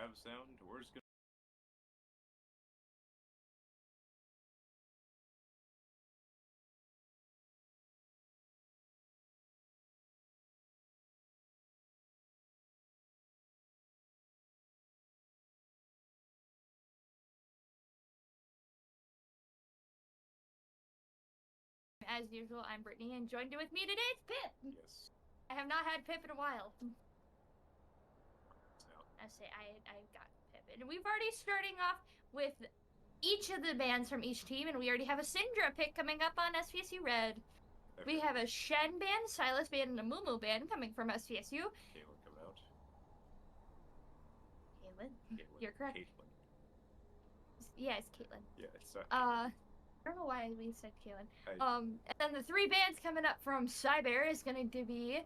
have sound, we're just gonna. As usual, I'm Brittany, and joined with me today is Pip. Yes. I have not had Pip in a while. So, I got Pip, and we've already starting off with each of the bands from each team, and we already have a Syndra pick coming up on SVSU Red. We have a Shen band, Silas band, and a Mumu band coming from SVSU. Caitlin come out. Caitlin? You're correct. Caitlin. Yeah, it's Caitlin. Yeah, it's not. I don't know why we said Caitlin. And then the three bands coming up from Cyber is going to be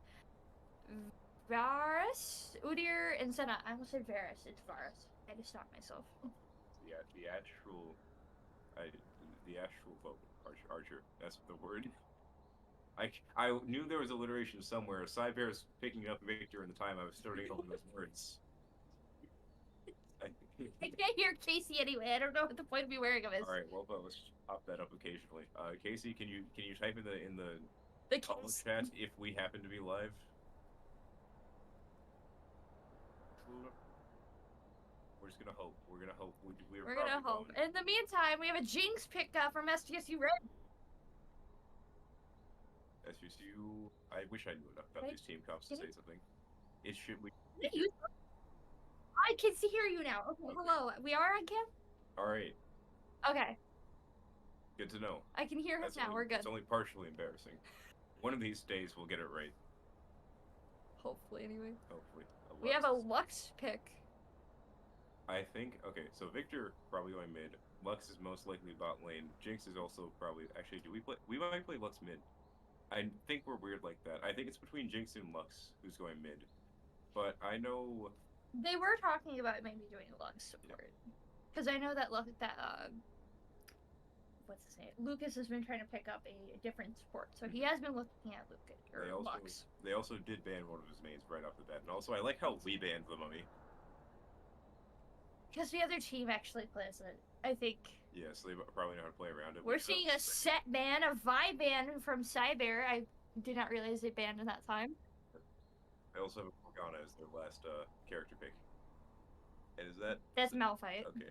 Varus, Udyr, and Senna. I almost said Varus. It's Varus. I had to stop myself. Yeah, the actual vote, Archer. That's the word. I knew there was alliteration somewhere. Cyber's picking up Victor in the time I was starting all those words. I can't hear Casey anyway. I don't know what the point of me wearing them is. All right, well, but let's pop that up occasionally. Casey, can you type in the call chat if we happen to be live? We're just gonna hope. We're gonna hope. We're gonna hope. In the meantime, we have a Jinx pick up from SVSU Red. SVSU. I wish I knew enough about these team comps to say something. It should we. I can hear you now. Okay, hello. We are on cam? Alright. Okay. Good to know. I can hear him now. We're good. It's only partially embarrassing. One of these days we'll get it right. Hopefully, anyway. Hopefully. We have a Lux pick. I think, okay, so Victor probably going mid. Lux is most likely bot lane. Jinx is also probably, actually, we might play Lux mid. I think we're weird like that. I think it's between Jinx and Lux who's going mid. But I know... They were talking about maybe doing Lux support. Because I know that, what's his name? Lucas has been trying to pick up a different support. So he has been looking at Lucas, or Lux. They also did ban one of his mains right off the bat. And also, I like how we banned the Mummy. Because the other team actually plays it, I think. Yeah, so they probably know how to play around it. We're seeing a set ban, a Vi ban from Cyber. I did not realize they banned in that time. I also have Morgana as their last character pick. And is that... That's Malphite. Okay.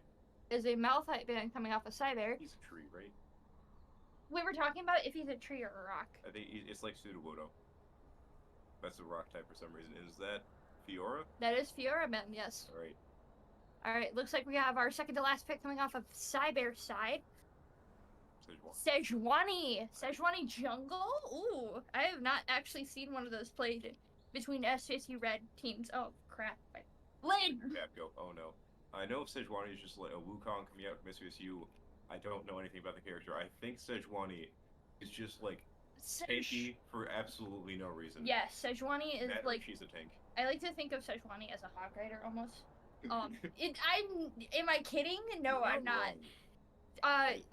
Is a Malphite ban coming off of Cyber. He's a tree, right? We were talking about if he's a tree or a rock. I think it's like Sudowoodo. That's a rock type for some reason. Is that Fiora? That is Fiora man, yes. Alright. Alright, looks like we have our second to last pick coming off of Cyber's side. Sejuani jungle? Ooh, I have not actually seen one of those played between SVSU Red teams. Oh, crap. Lane! Go. Oh, no. I know Sejuani is just like a Wukong coming out from SVSU. I don't know anything about the character. I think Sejuani is just, like, tanky for absolutely no reason. Yes, Sejuani is like... She's a tank. I like to think of Sejuani as a hog rider, almost. Am I kidding? No, I'm not.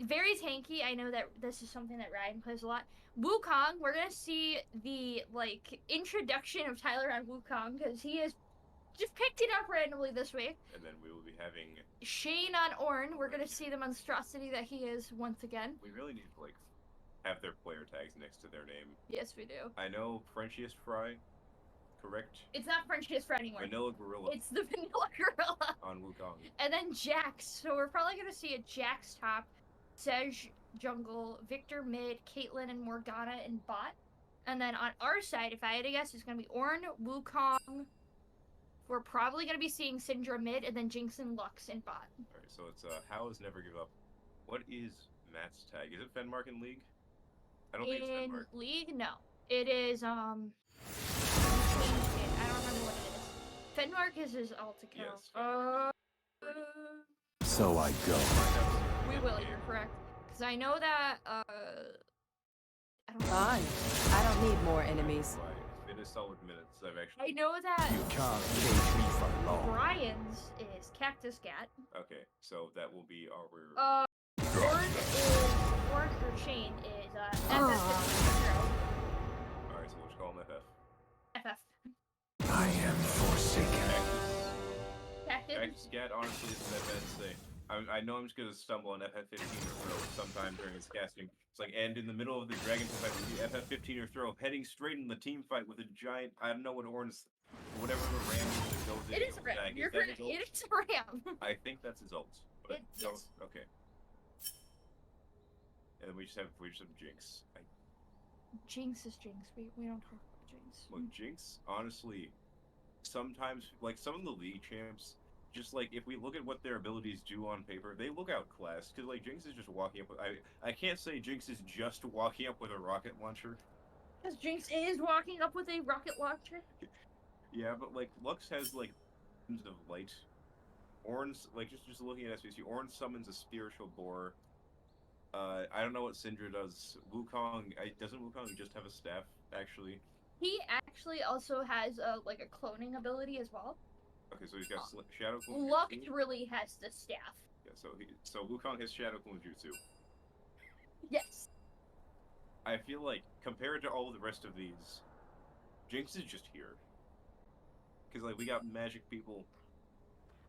Very tanky. I know that this is something that Ryan plays a lot. Wukong, we're gonna see the, like, introduction of Tyler on Wukong, because he has just picked it up randomly this week. And then we will be having... Shane on Ornn. We're gonna see the monstrosity that he is once again. We really need to, like, have their player tags next to their name. Yes, we do. I know Frenchiest Fry, correct? It's not Frenchiest Fry anymore. Vanilla Gorilla. It's the Vanilla Gorilla. On Wukong. And then Jax. So we're probably gonna see a Jax top, Sej jungle, Victor mid, Caitlyn and Morgana in bot. And then on our side, if I had to guess, it's gonna be Ornn, Wukong. We're probably gonna be seeing Syndra mid, and then Jinx and Lux in bot. Alright, so it's Hows Never Give Up. What is Matt's tag? Is it Fenmark in League? I don't think it's Fenmark. In League, no. It is, I don't remember what it is. Fenmark is his alt account. Yes, so I go. We will, you're correct. Because I know that, Fine. I don't need more enemies. It is solid minutes. I've actually... I know that You can't cage me for long. Brian's is Cactus Gat. Okay, so that will be our... Word or Shane is, FF. Alright, so we'll just call him FF. FF. I am forsaken. Cactus Scat honestly isn't that bad to say. I know I'm just gonna stumble on FF15 or throw sometime during this casting. It's like, and in the middle of the Dragon fight, we do FF15 or throw, heading straight in the team fight with a giant. I don't know what orange, whatever the ram is that goes in. It is a ram. Attack. You're Is that correct. his ult? It is a ram. I think that's his ult. But Yes. okay. And then we just have Jinx. Jinx is Jinx. We don't talk about Jinx. Look, Jinx, honestly, sometimes like some of the league champs, just like if we look at what their abilities do on paper, they look outclassed. Because like Jinx is just walking up. I can't say Jinx is just walking up with a rocket launcher. Because Jinx is walking up with a rocket launcher. Yeah, but like Lux has like of light. Orange, like just looking at SVSU, Orange summons a spiritual boar. I don't know what Syndra does. Wukong, doesn't Wukong just have a staff actually? He actually also has like a cloning ability as well. Okay, so he's got Shadow Clone Lux Jutsu. really has the staff. Yeah, so Wukong has Shadow Clone Jutsu. Yes. I feel like compared to all of the rest of these, Jinx is just here. Because like we got magic people.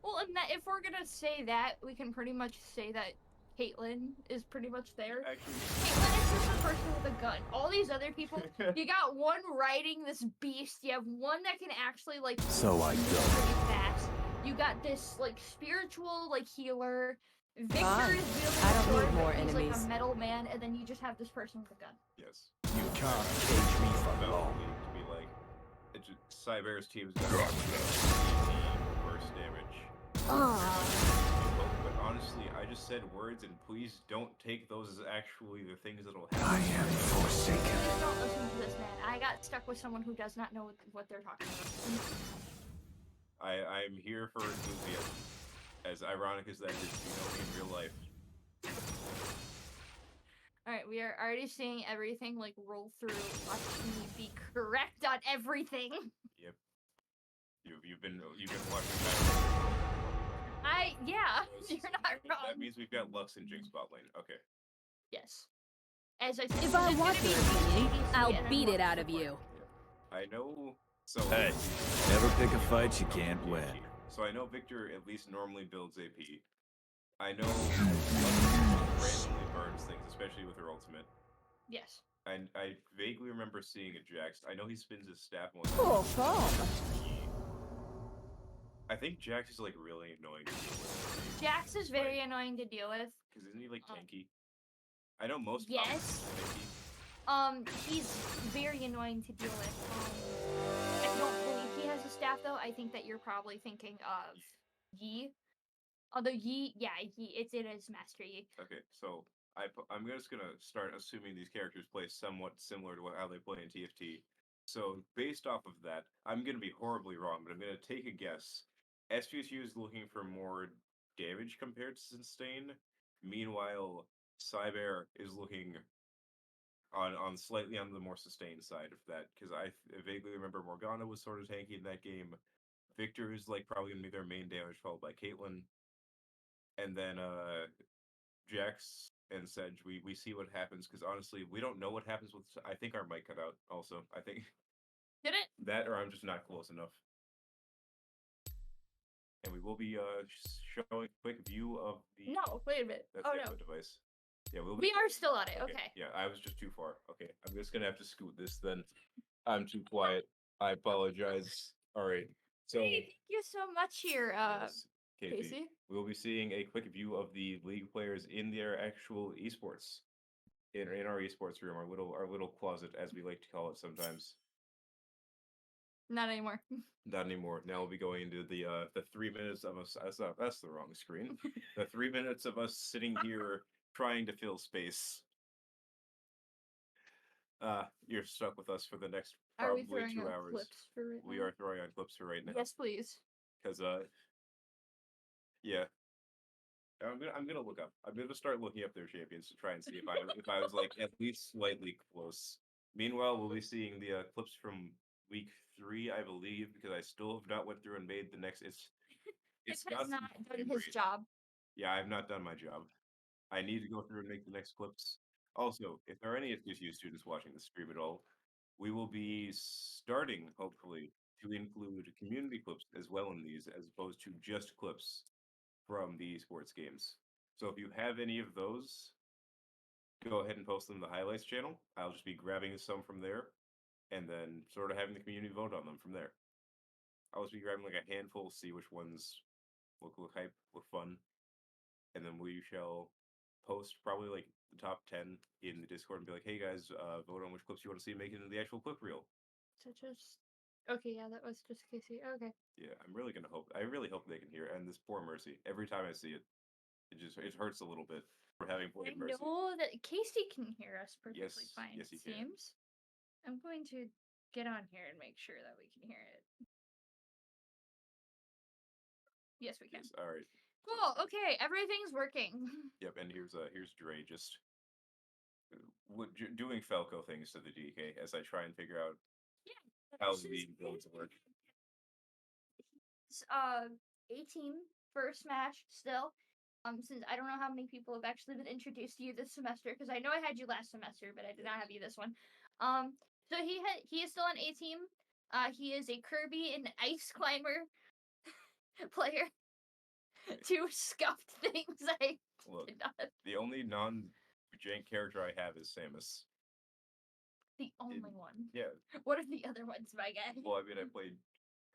Well, and that, if we're gonna say that, we can pretty much say that Caitlyn is pretty much there. Actually, Caitlyn is just a person with a gun. All these other people, you got one riding this beast. You have one that can actually like. So I move go. pretty fast. You got this like spiritual like healer. Victor Fine. is really I don't short, need more but he's like enemies. a metal man, and then you just have this person with a gun. yes. You can't cage me for About long. to be like, Cyber's team's got burst damage. But honestly, I just said words, and please don't take those as actually the things that'll happen. I am forsaken. Please don't listen to this man. I got stuck with someone who does not know what they're talking about. I'm here for enthusiasm. As ironic as that is, you know me in real life. Alright, we are already seeing everything like roll through. Watch me be correct on everything. Yep. You've been watching that. You're not wrong. That means we've got Lux and Jinx bot lane. Okay. Yes. As I said, If I it's want gonna your be opinion, ABC I'll and then beat it Lux out of support. you. I know. So Hey, never pick a fight you can't win. So I know Victor at least normally builds AP. I know Lux randomly burns things, especially with her ultimate. Yes. And I vaguely remember seeing a Jax. I know he spins his staff once. Cool form. I think Jax is like really annoying to deal with. Jax is very annoying to deal with. Because isn't he like tanky? I know most Yes. cops are tanky. He's very annoying to deal with. I don't believe he has a staff though. I think that you're probably thinking of Yi. Although Yi, yeah, it is Master Yi. Okay, so I'm just gonna start assuming these characters play somewhat similar to how they play in TFT. So based off of that, I'm gonna be horribly wrong, but I'm gonna take a guess. SVSU is looking for more damage compared to sustain. Meanwhile, Cyber is looking on slightly on the more sustained side of that, because I vaguely remember Morgana was sort of tanky in that game. Victor is like probably gonna be their main damage, followed by Caitlyn, and then Jax and Sedge. We see what happens, because honestly, we don't know what happens with. I think our mic cut out. Also, I think Did it? that, or I'm just not close enough. And we will be showing a quick view of the. No, wait a minute. That's Oh the no. output device. Yeah, We are still on it. Okay. Yeah, I was just too far. Okay, I'm just gonna have to scoot this then. I'm too quiet. I apologize. All right. So Hey, thank you so much here, yes, Casey. we will be seeing a quick view of the league players in their actual esports, in our esports room, our little closet, as we like to call it sometimes. Not anymore. Not anymore. Now we'll be going into the 3 minutes of us. That's the wrong screen. The 3 minutes of us sitting here trying to fill space. You're stuck with us for the next Are we probably throwing 2 out hours. clips for right We now? are throwing on clips for right now. Yes, please. Because yeah. I'm gonna look up. I'm gonna start looking up their champions to try and see if I was like at least slightly close. Meanwhile, we'll be seeing the clips from week 3, I believe, because I still have not went through and made the next. It's It got has some not done frame his rate. job. Yeah, I have not done my job. I need to go through and make the next clips. Also, if there are any SVSU students watching the stream at all, we will be starting, hopefully, to include community clips as well in these, as opposed to just clips from the esports games. So if you have any of those, go ahead and post them in the highlights channel. I'll just be grabbing some from there, and then sort of having the community vote on them from there. I'll just be grabbing like a handful, see which ones look hype, look fun, and then we shall post probably like the top 10 in the Discord and be like, hey guys, vote on which clips you want to see make it into the actual clip reel. Such as. Okay, yeah, that was just Casey. Okay. Yeah, I'm really gonna hope. I really hope they can hear it. And this poor Mercy. Every time I see it, it hurts a little bit for having I played Mercy. know that Casey can hear us perfectly Yes, fine. yes, It he can. seems. I'm going to get on here and make sure that we can hear it. Yes, we can. Yes, all right. Cool. Okay, everything's working. Yep, and here's Dre just doing Falco things to the DK as I try and figure out how the builds work. It's A team first match still. Since I don't know how many people have actually been introduced to you this semester, because I know I had you last semester, but I did not have you this one. So he is still on A team. He is a Kirby and Ice Climber player. Two scuffed things I Look, did not. the only non-jank character I have is Samus. The only one. Yeah. What are the other ones, my guy? Well, I mean, I played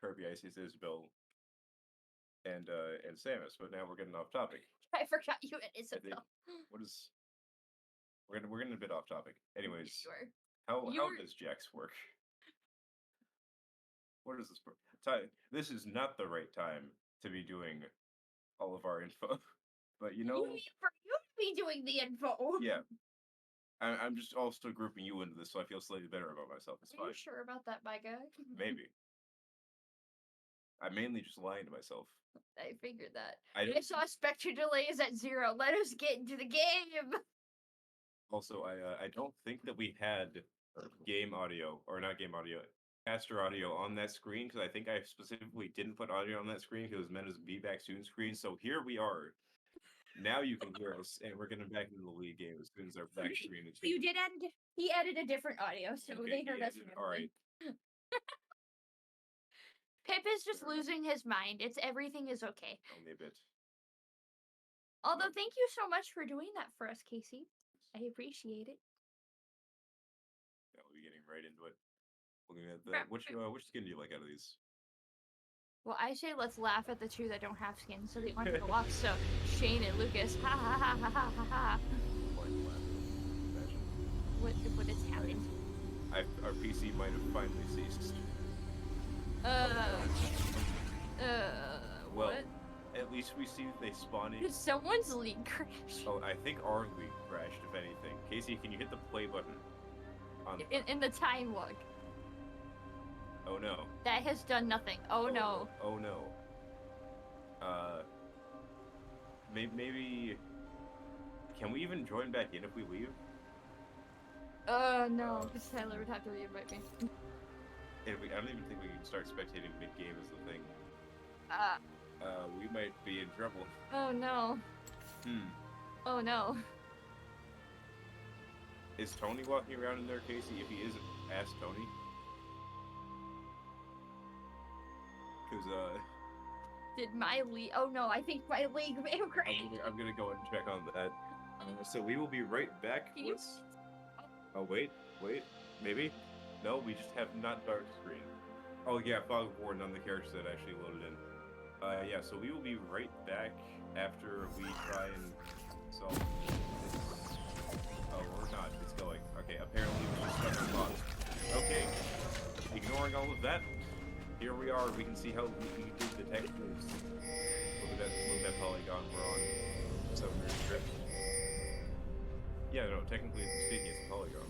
Kirby, Isis, Isabel, and Samus, but now we're getting off topic. I forgot you and Isabel. What is? We're getting a bit off topic. Anyways, Sure. how does Jax work? What is this time? This is not the right time to be doing all of our info, but you know. You mean for you to be doing the info? Yeah. I'm just also grouping you into this, so I feel slightly better about myself. It's Are fine. you sure about that, my guy? Maybe. I'm mainly just lying to myself. I figured that. I saw Spectre delays at 0. Let us get into the game. Also, I don't think that we had game audio, or not game audio, caster audio on that screen, because I think I specifically didn't put audio on that screen because it was meant as a Be Back Soon screen. So here we are. Now you can hear us, and we're getting back into the league game as soon as our back screen is. You did end. He added a different audio, so Okay, they heard us. all right. Pip is just losing his mind. Everything is okay. Only a bit. Although, thank you so much for doing that for us, Casey. I appreciate it. Yeah, we'll be getting right into it. Looking at the which skin do you like out of these? Well, I say let's laugh at the two that don't have skin, so they aren't gonna walk. So Shane and Lucas, ha ha ha ha ha ha ha. What has happened? Our PC might have finally ceased. Well, what? at least we see they spawn in. Someone's league crashed. Oh, I think our league crashed, if anything. Casey, can you hit the play button? In the time log. Oh no. That has done nothing. Oh no. Oh no. Maybe. Can we even join back in if we leave? No, because Tyler would have to reinvite me. I don't even think we can start spectating mid-game is the thing. We might be in trouble. Oh no. Oh no. Is Tony walking around in there, Casey? If he isn't, ask Tony. Because, Did my league... Oh no, I think my league may have crashed. I'm gonna go and check on that. So we will be right back. Can you... Oh, wait, maybe? No, we just have not dark screen. Oh yeah, Fog of War, none of the characters that actually loaded in. Yeah, so we will be right back after we try and solve this. Oh, we're not, it's going. Okay, apparently we just got our pause. Okay, ignoring all of that, here we are, we can see how we did the textures. Look at that polygon we're on. So we're drift. Yeah, no, technically speaking, it's a polygon.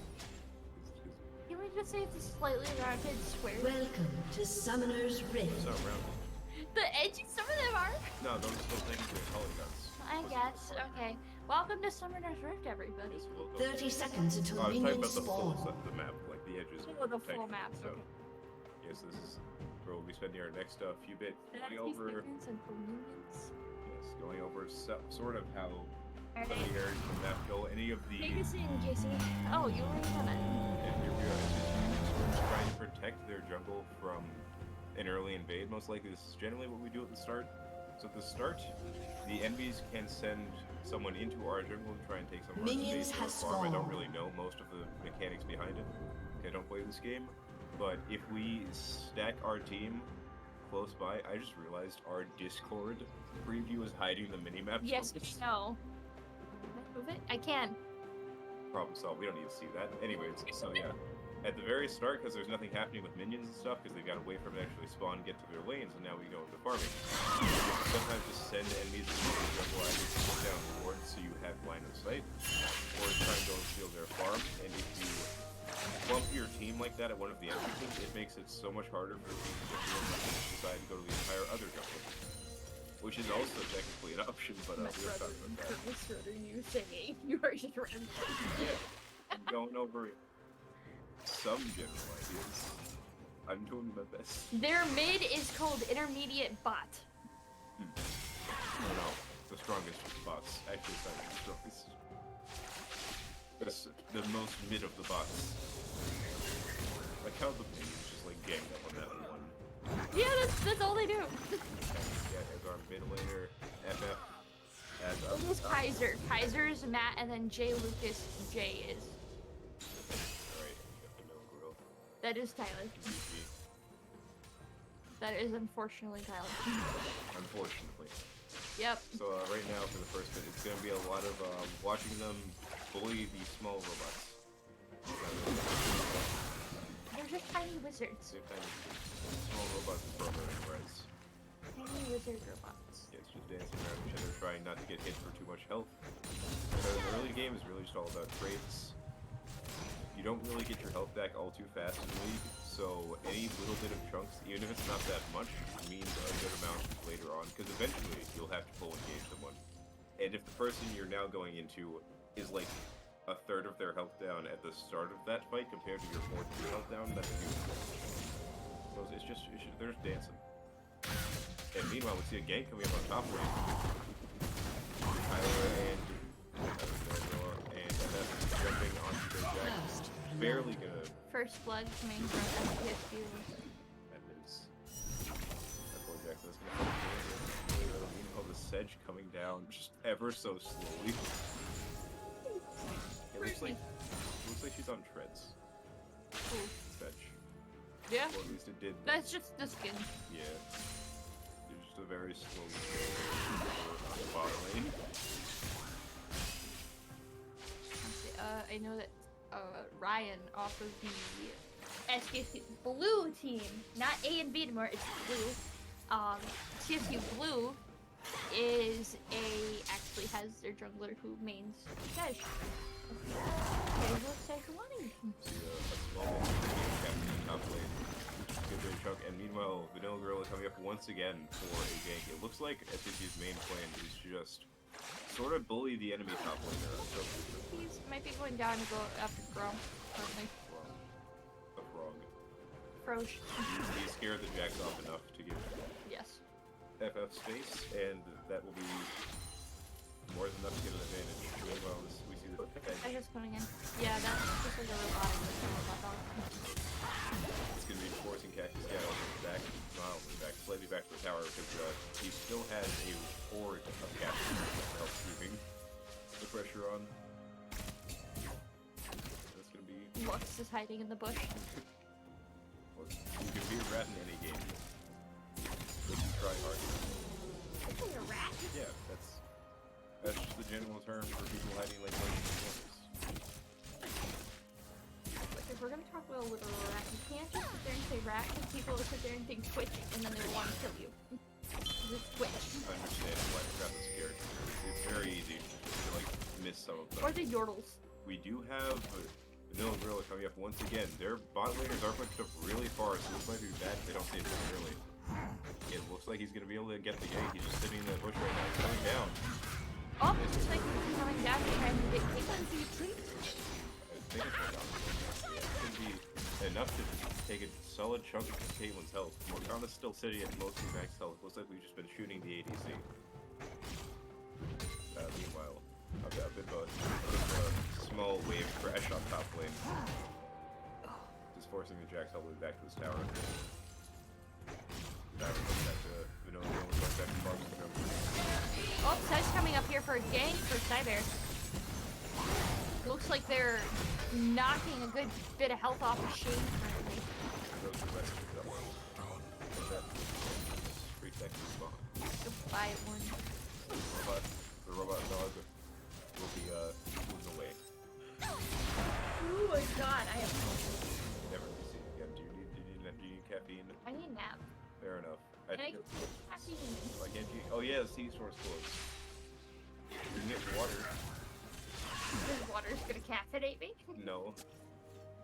Can we just say it's a slightly rounded square? Welcome to Summoner's Rift. It's not rounded. The edges, some of them are. No, those are still technically polygons. I guess. Okay. Welcome to Summoner's Rift, everybody. 30 seconds until I was talking minions about the full spawn. the map, like the edges. Oh, the full map. So, Okay. yes, this is where we'll be spending our next few bits going over. Yes, going over sort of how some of the areas of the map go. Any of the. Take us in, Casey. Oh, you already done it. And here we are. It's trying to protect their jungle from an early invade, most likely this is generally what we do at the start. So at the start, the enemies can send someone into our jungle to try and take some of our Minions space or has farm. I don't spawned. really know most of the mechanics behind it. I don't play this game. But if we stack our team close by, I just realized our Discord preview is hiding the minimap. Yes, no. Can I move it? I can. Problem solved. We don't need to see that. Anyways, so yeah. At the very start, because there's nothing happening with minions and stuff, because they got to wait for them to actually spawn and get to their lanes, and now we go into farming. Sometimes just send enemies into the jungle, either to put down wards so you have line of sight, or try and go and steal their farm. And if you bump your team like that at one of the entrances, it makes it so much harder for the team to get through and decide to go to the entire other jungle. Which is also technically an option, but we'll talk about that. What are you saying? You are just random. Yeah, I'm going over some general ideas. I'm doing my best. Their mid is called intermediate bot. Oh no, the strongest bots. Actually, it's not the strongest. It's the most mid of the bots. Like how the minions just like ganged up on that one. Yeah, that's all they do. Yeah, as our mid laner, FF, as It is Kaiser. Kaiser's Matt, and then J Lucas. J is. Alright, got the middle grill. That is Tyler. That is unfortunately Tyler. Unfortunately. Yep. So right now for the first bit, it's going to be a lot of watching them bully the small robots. They're just tiny wizards. They're kind of small robots with programming rights. Tiny wizard robots. Yeah, it's just dancing around each other, trying not to get hit for too much health. So the early game is really just all about trades. You don't really get your health back all too fast in the league, so any little bit of chunks, even if it's not that much, means a good amount later on, because eventually you'll have to full engage someone. And if the person you're now going into is like a third of their health down at the start of that fight compared to your fourth of your health down, that's a huge difference. So they're just dancing. And meanwhile, we see a gank coming up on top lane. Tyler and FF jumping onto their jack. Barely gonna. First blood coming from SVSU. That is. That boy Jackson is gonna come through. Meanwhile, the sedge coming down just ever so slowly. It looks like she's on treads. Ooh. Sedge. Yeah. Or at least it did. That's just the skin. Yeah. There's just a very slow on the bottom lane. I know that Ryan off of the SVSU Blue team, not A and B anymore, it's Blue. CSU Blue actually has their jungler who mains Sedge. Okay, looks like one. See a small captain top lane. Good bit of chunk. And meanwhile, Vanilla Gorilla coming up once again for a gank. It looks like SVSU's main plan is just sort of bully the enemy top laner. So He might be going down to go after Grom, currently. a frog. Frosh. He scared the Jacks off enough to give Yes. FF space, and that will be more than enough to get an advantage. Meanwhile, we see the I just coming in. Yeah, that's just like a robotic robot dog. It's going to be forcing Cactus Cat back, slightly back to the tower, because he still has a horde of Cactus to help keeping the pressure on. That's going to be... Lux is hiding in the bush. Well, you can be a rat in any game. But you try hard. A rat? Yeah, that's just the general term for people hiding like corners. Like, if we're gonna talk about a literal rat, you can't just sit there and say rat, because people will sit there and think Twitch, and then they will want to kill you. It's Twitch. I understand why I got this character. It's very easy to like miss some of them. Or the Yordles. We do have Vanilla Gorilla coming up once again. Their bot laners are pushed up really far, so this might be bad if they don't see it too early. It looks like he's going to be able to get the gank. He's just sitting in that bush right now. He's coming down. Oh, it's like he's coming down and trying to get Caitlyn's retreat. I think it's right down. Yeah, it's going to be enough to take a solid chunk of Caitlyn's health. Morgana's still sitting at mostly max health. Looks like we've just been shooting the ADC. Meanwhile, I've got a bit of a small wave crash on top lane. Just forcing the Jax all the way back to his tower. Oh, Sedge coming up here for a gank for Cyber. Looks like they're knocking a good bit of health off of Shane currently. Goodbye, one. The robot dog will be moving away. Oh my god, I have. Never seen it again. Do you need caffeine? I need a nap. Fair enough. And I can take caffeine. Why can't you? Oh yeah, the sea source closed. You can get water. This water's gonna caffeinate me. No.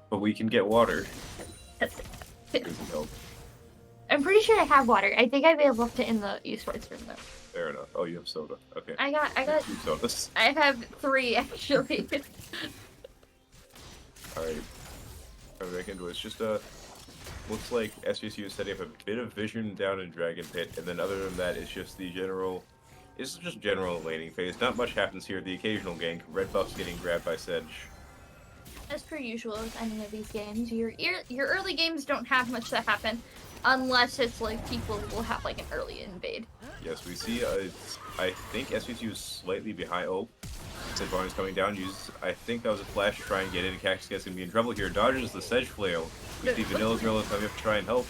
But we can get water. Doesn't help. I'm pretty sure I have water. I think I may have left it in the esports room though. Fair enough. Oh, you have soda. Okay. I got 2 sodas. I have 3 actually. Alright. Coming back into it. It's just looks like SVSU is setting up a bit of vision down in Dragon Pit, and then other than that, it's just the general. It's just general laning phase. Not much happens here. The occasional gank. Red buff's getting grabbed by Sedge. As per usual with any of these games, your early games don't have much that happen, unless it's like people will have like an early invade. Yes, we see. I think SVSU is slightly behind. Oh, Sedge volume's coming down. I think that was a flash to try and get in. ECAC gonna be in trouble here. Dodges the Sedge flail. We see Vanilla Gorilla coming up to try and help.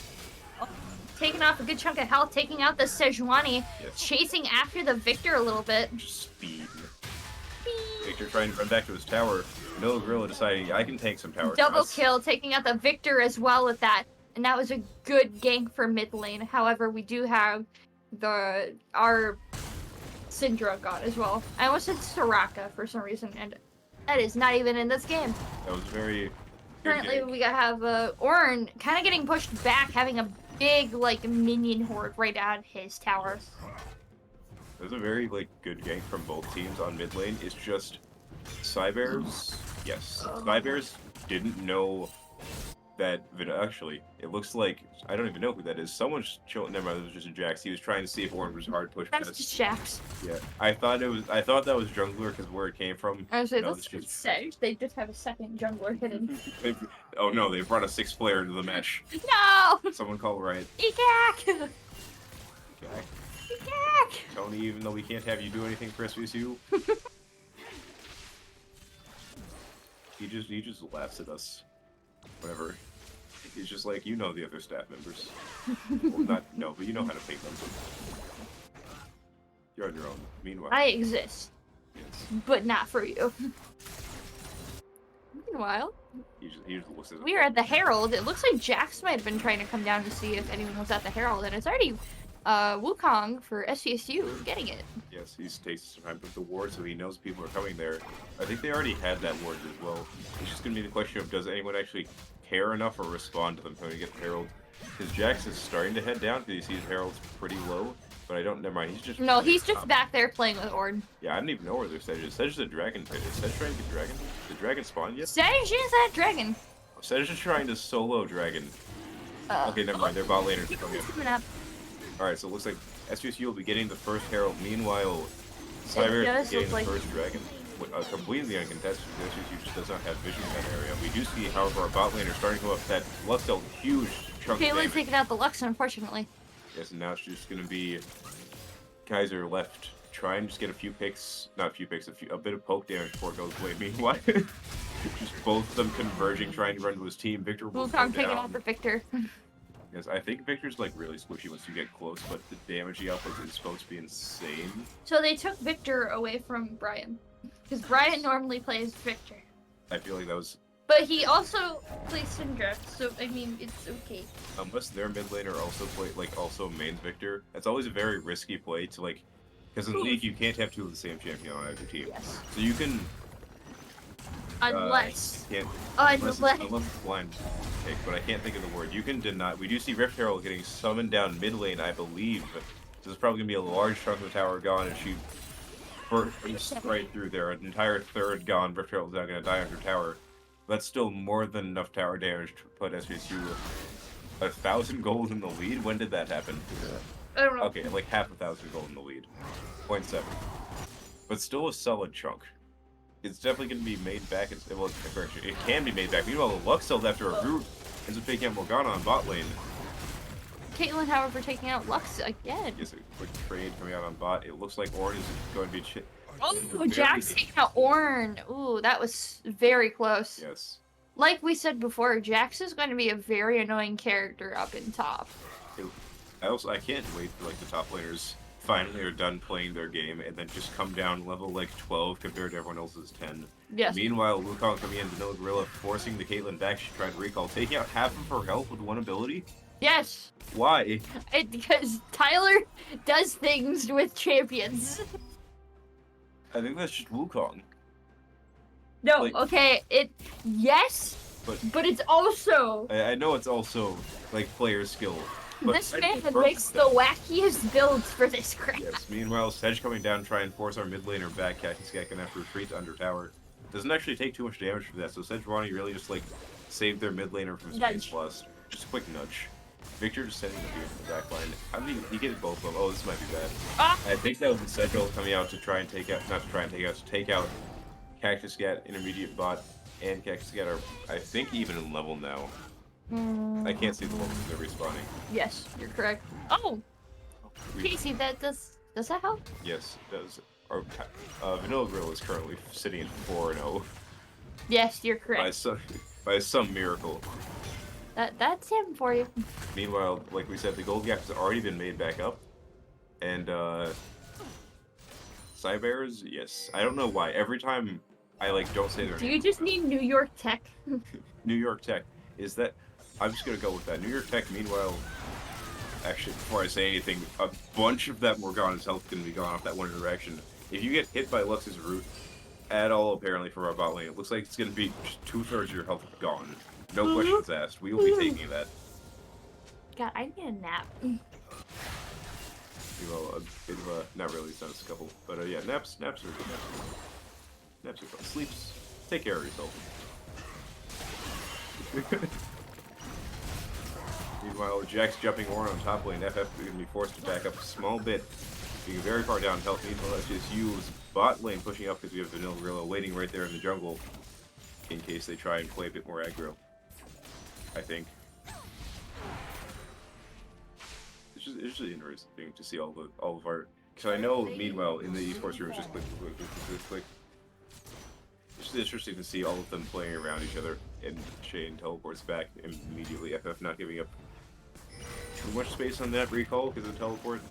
Taking off a good chunk of health, taking out the Sejuani, Yes. chasing after the Victor a little bit. Just speed. Victor trying to run back to his tower. Vanilla Gorilla deciding I can take some tower. Double shots. kill, taking out the Victor as well with that. And that was a good gank for mid lane. However, we do have our Syndra god as well. I almost said Soraka for some reason, and that is not even in this game. That was very. Currently, we have Ornn kind of getting pushed back, having a big like minion horde right at his tower. It was a very good gank from both teams on mid lane. It's just Cybears. Yes, Cybears didn't know that. Actually, it looks like I don't even know who that is. Someone's showing. Never mind. It was just a Jax. He was trying to see if Ornn was hard push. That's just Jax. Yeah, I thought that was jungler because where it came from. I was like, No, that's it's just- Sage. They just have a second jungler hidden. Oh no, they brought a 6th player into the match. No! Someone call right. ECAC! Okay. ECAC! Tony, even though we can't have you do anything for SVSU, he just laughs at us. Whatever. He's just like, you know the other staff members. Well, but you know how to pick them. You're on your own. Meanwhile, I exist, yes, but not for you. Meanwhile, he just looks at we are at the Herald. It looks like Jax might have been trying to come down to see if anyone was at the Herald, and it's already Wukong for SVSU getting it. Yes, he's taking some time to put the ward so he knows people are coming there. I think they already had that ward as well. It's just going to be the question of does anyone actually care enough or respond to them when we get the Herald? Because Jax is starting to head down because he sees Herald's pretty low, but I don't, never mind, he's just... No, he's just back there playing with Ornn. Yeah, I don't even know where their Sedge is. Sedge is a dragon pit. Is Sedge trying to get dragon? Did dragon spawn yet? Sedge is that dragon. Sedge is trying to solo dragon. Okay, never mind, their bot laners are coming in. Coming up. Alright, so it looks like SVSU will be getting the first Herald. Meanwhile, Cyber does is getting look like- the first dragon. Completely uncontested because SVSU just does not have vision in that area. We do see, however, our bot lane are starting to go up that Lux dealt huge chunk of Kayla's damage. taking out the Lux, unfortunately. Yes, and now it's just going to be Kaiser left. Try and just get a few picks, not a few picks, a bit of poke damage before it goes away. Meanwhile, just both of them converging, trying to run to his team. Victor will go Wukong taking down. out for Victor. Yes, I think Victor's really squishy once you get close, but the damage he outputs is supposed to be insane. So they took Victor away from Brian. Because Brian normally plays Victor. I feel like that was, But he also plays Syndra, so I mean, it's okay. unless their mid laner also also mains Victor, that's always a very risky play to because in League you can't have 2 of the same champion on every team. Yes. So you can, Unless. unless it's blind pick, but I can't think of the word. You can deny. We do see Rift Herald getting summoned down mid lane, I believe. So there's probably gonna be a large chunk of the tower gone, and she bursts right through there. An entire third gone. Rift Herald's not gonna die on her tower. That's still more than enough tower damage to put SVSU 1,000 gold in the lead. When did that happen? I don't know. Okay, half 1,000 gold in the lead. 0.7. But still a solid chunk. It's definitely going to be made back. It can be made back. Meanwhile, the Lux sells after a root ends up taking out Morgana on bot lane. Caitlyn, however, taking out Lux again. Yes, a quick trade coming out on bot. It looks like Orange is going to be Oh, Jack's taking out Ornn. Ooh, that was very close. Yes. Like we said before, Jax is going to be a very annoying character up in top. I can't wait for like the top laners finally are done playing their game and then just come down level like 12 compared to everyone else's 10. Yes. Meanwhile, Wukong coming in, Vanilla Gorilla forcing the Caitlyn back. She tried to recall, taking out half of her health with one ability. Yes. Why? Because Tyler does things with champions. I think that's just Wukong. No, Like- okay, yes, but it's also I know it's also like player skill. But this I man prefer makes the wackiest builds for this crap. Yes. Meanwhile, Sedge coming down, try and force our mid laner back. Cactus Cat gonna have to retreat to under tower. Doesn't actually take too much damage for that, so Sejuani really just like saved their mid laner from Nudge. space loss. Just a quick nudge. Victor just sending the beam in the back line. How did he get both of them? Oh, this might be bad. Ah! I think that was Sedgel coming out to try and take out, not to try and take out, to take out Cactus Cat, intermediate bot, and Cactus Cat are, I think, even in level now. I can't see the level because they're respawning. Yes, you're correct. Oh, Casey, does that help? Yes, it does. Our Vanilla Grill is currently sitting at 4-0 Yes, you're correct. by some miracle. That's him for you. Meanwhile, like we said, the gold gap has already been made back up, and Cybears, yes. I don't know why. Every time I like don't say their Do name. you just need New York Tech? New York Tech? Is that? I'm just gonna go with that. New York Tech. Meanwhile, actually, before I say anything, a bunch of that Morgana's health can be gone off that one direction. If you get hit by Lux's root at all, apparently from our bot lane, it looks like it's gonna be just 2/3 of your health gone. No questions asked. We will be taking that. God, I need a nap. You know, a bit of a, not really, it's not a couple, but yeah, naps are good. Naps are fun. Sleeps. Take care of yourself. Meanwhile, Jack's jumping Ornn on top lane. FF is going to be forced to back up a small bit, being very far down health. Meanwhile, SVSU's bot lane pushing up because we have Vanilla Gorilla waiting right there in the jungle in case they try and play a bit more aggro. I think. It's just interesting to see all of our. Because I know, meanwhile, in the esports room, it's just click. It's just interesting to see all of them playing around each other, and Shane teleports back immediately. FF not giving up too much space on that recall because of teleport.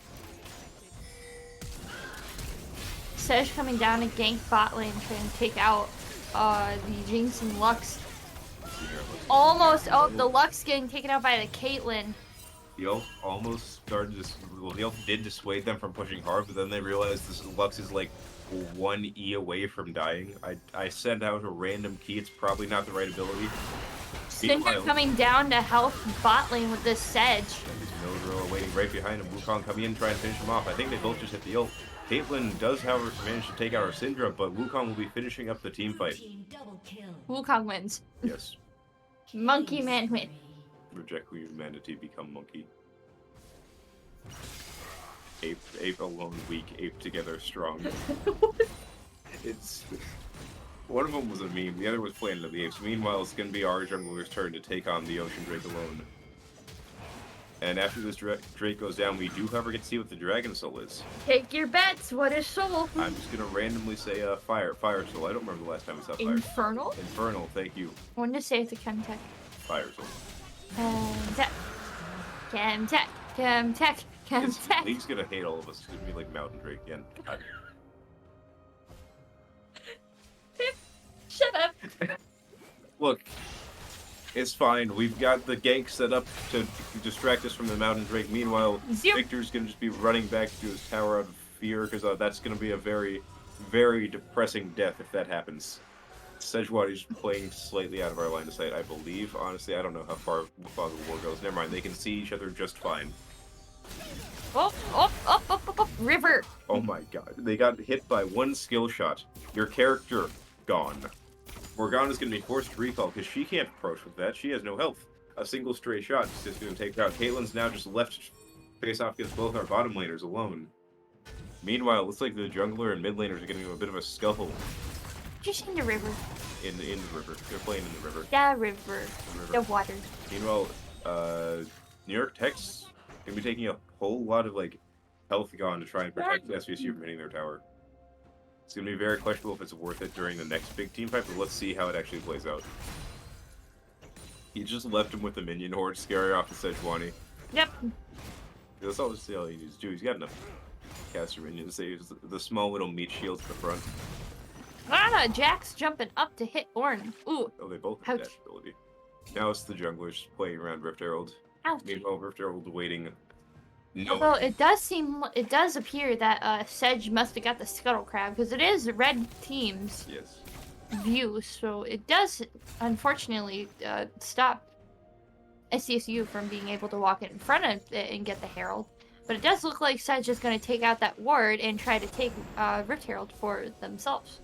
Sedge coming down to gank bot lane, trying to take out the Jinx and Lux. Almost. Oh, the Lux getting taken out by the Caitlyn. The ult almost started to. Well, the ult did dissuade them from pushing hard, but then they realized this Lux is like 1 E away from dying. I sent out a random key. It's probably not the right ability. Cinder coming down to health bot lane with this Sedge. Mildred waiting right behind him. Wukong coming in trying to finish him off. I think they both just hit the ult. Caitlyn does, however, manage to take out our Syndra, but Wukong will be finishing up the team fight. Team double kill. Wukong wins. Yes. Monkey man win. Reject humanity, become monkey. Ape alone weak, ape together strong. It's one of them was a meme, the other was Planet of the Apes. Meanwhile, it's gonna be our jungler's turn to take on the Ocean Drake alone. And after this Drake goes down, we do however get to see what the Dragon Soul is. Take your bets. What is soul? I'm just gonna randomly say Fire Soul. I don't remember the last time we saw Fire. Infernal? Infernal, thank you. I wanted to say it's a Chemtech. Fire Soul. Chemtech. Chemtech. League's gonna hate all of us. It's gonna be like Mountain Drake again. Shut up. Look, it's fine. We've got the gank set up to distract us from the Mountain Drake. Meanwhile, Zero. Victor's gonna just be running back to his tower out of fear because that's gonna be a very, very depressing death if that happens. Sejuani's playing slightly out of our line of sight, I believe. Honestly, I don't know how far the war goes. Never mind. They can see each other just fine. Oh, river. Oh my god. They got hit by one skill shot. Your character gone. Morgana's gonna be forced to recall because she can't approach with that. She has no health. A single stray shot is just gonna take her out. Caitlyn's now just left face off against both our bottom laners alone. Meanwhile, it looks like the jungler and mid laners are getting a bit of a scuffle Just in the river. in the river. They're playing in the river. The river. The water. Meanwhile, New York Tech's Gonna be taking a whole lot of like health gone to try and protect the SVSU from hitting their tower. It's gonna be very questionable if it's worth it during the next big team fight, but let's see how it actually plays out. He just left him with the minion horde, scaring off the Sejuani. Yep. That's always all he needs to do. He's got enough caster minions. They use the small little meat shields at the front. Ah, Jack's jumping up to hit Ornn. Ooh. Oh, they both have Ouch. dash ability. Now it's the junglers playing around Rift Herald. Ouch. Meanwhile, Rift Herald waiting. No. Although it does appear that Sedge must have got the scuttle crab because it is red team's Yes. view, so it does unfortunately stop SVSU from being able to walk in front of it and get the Herald. But it does look like Sedge is going to take out that ward and try to take Rift Herald for themselves.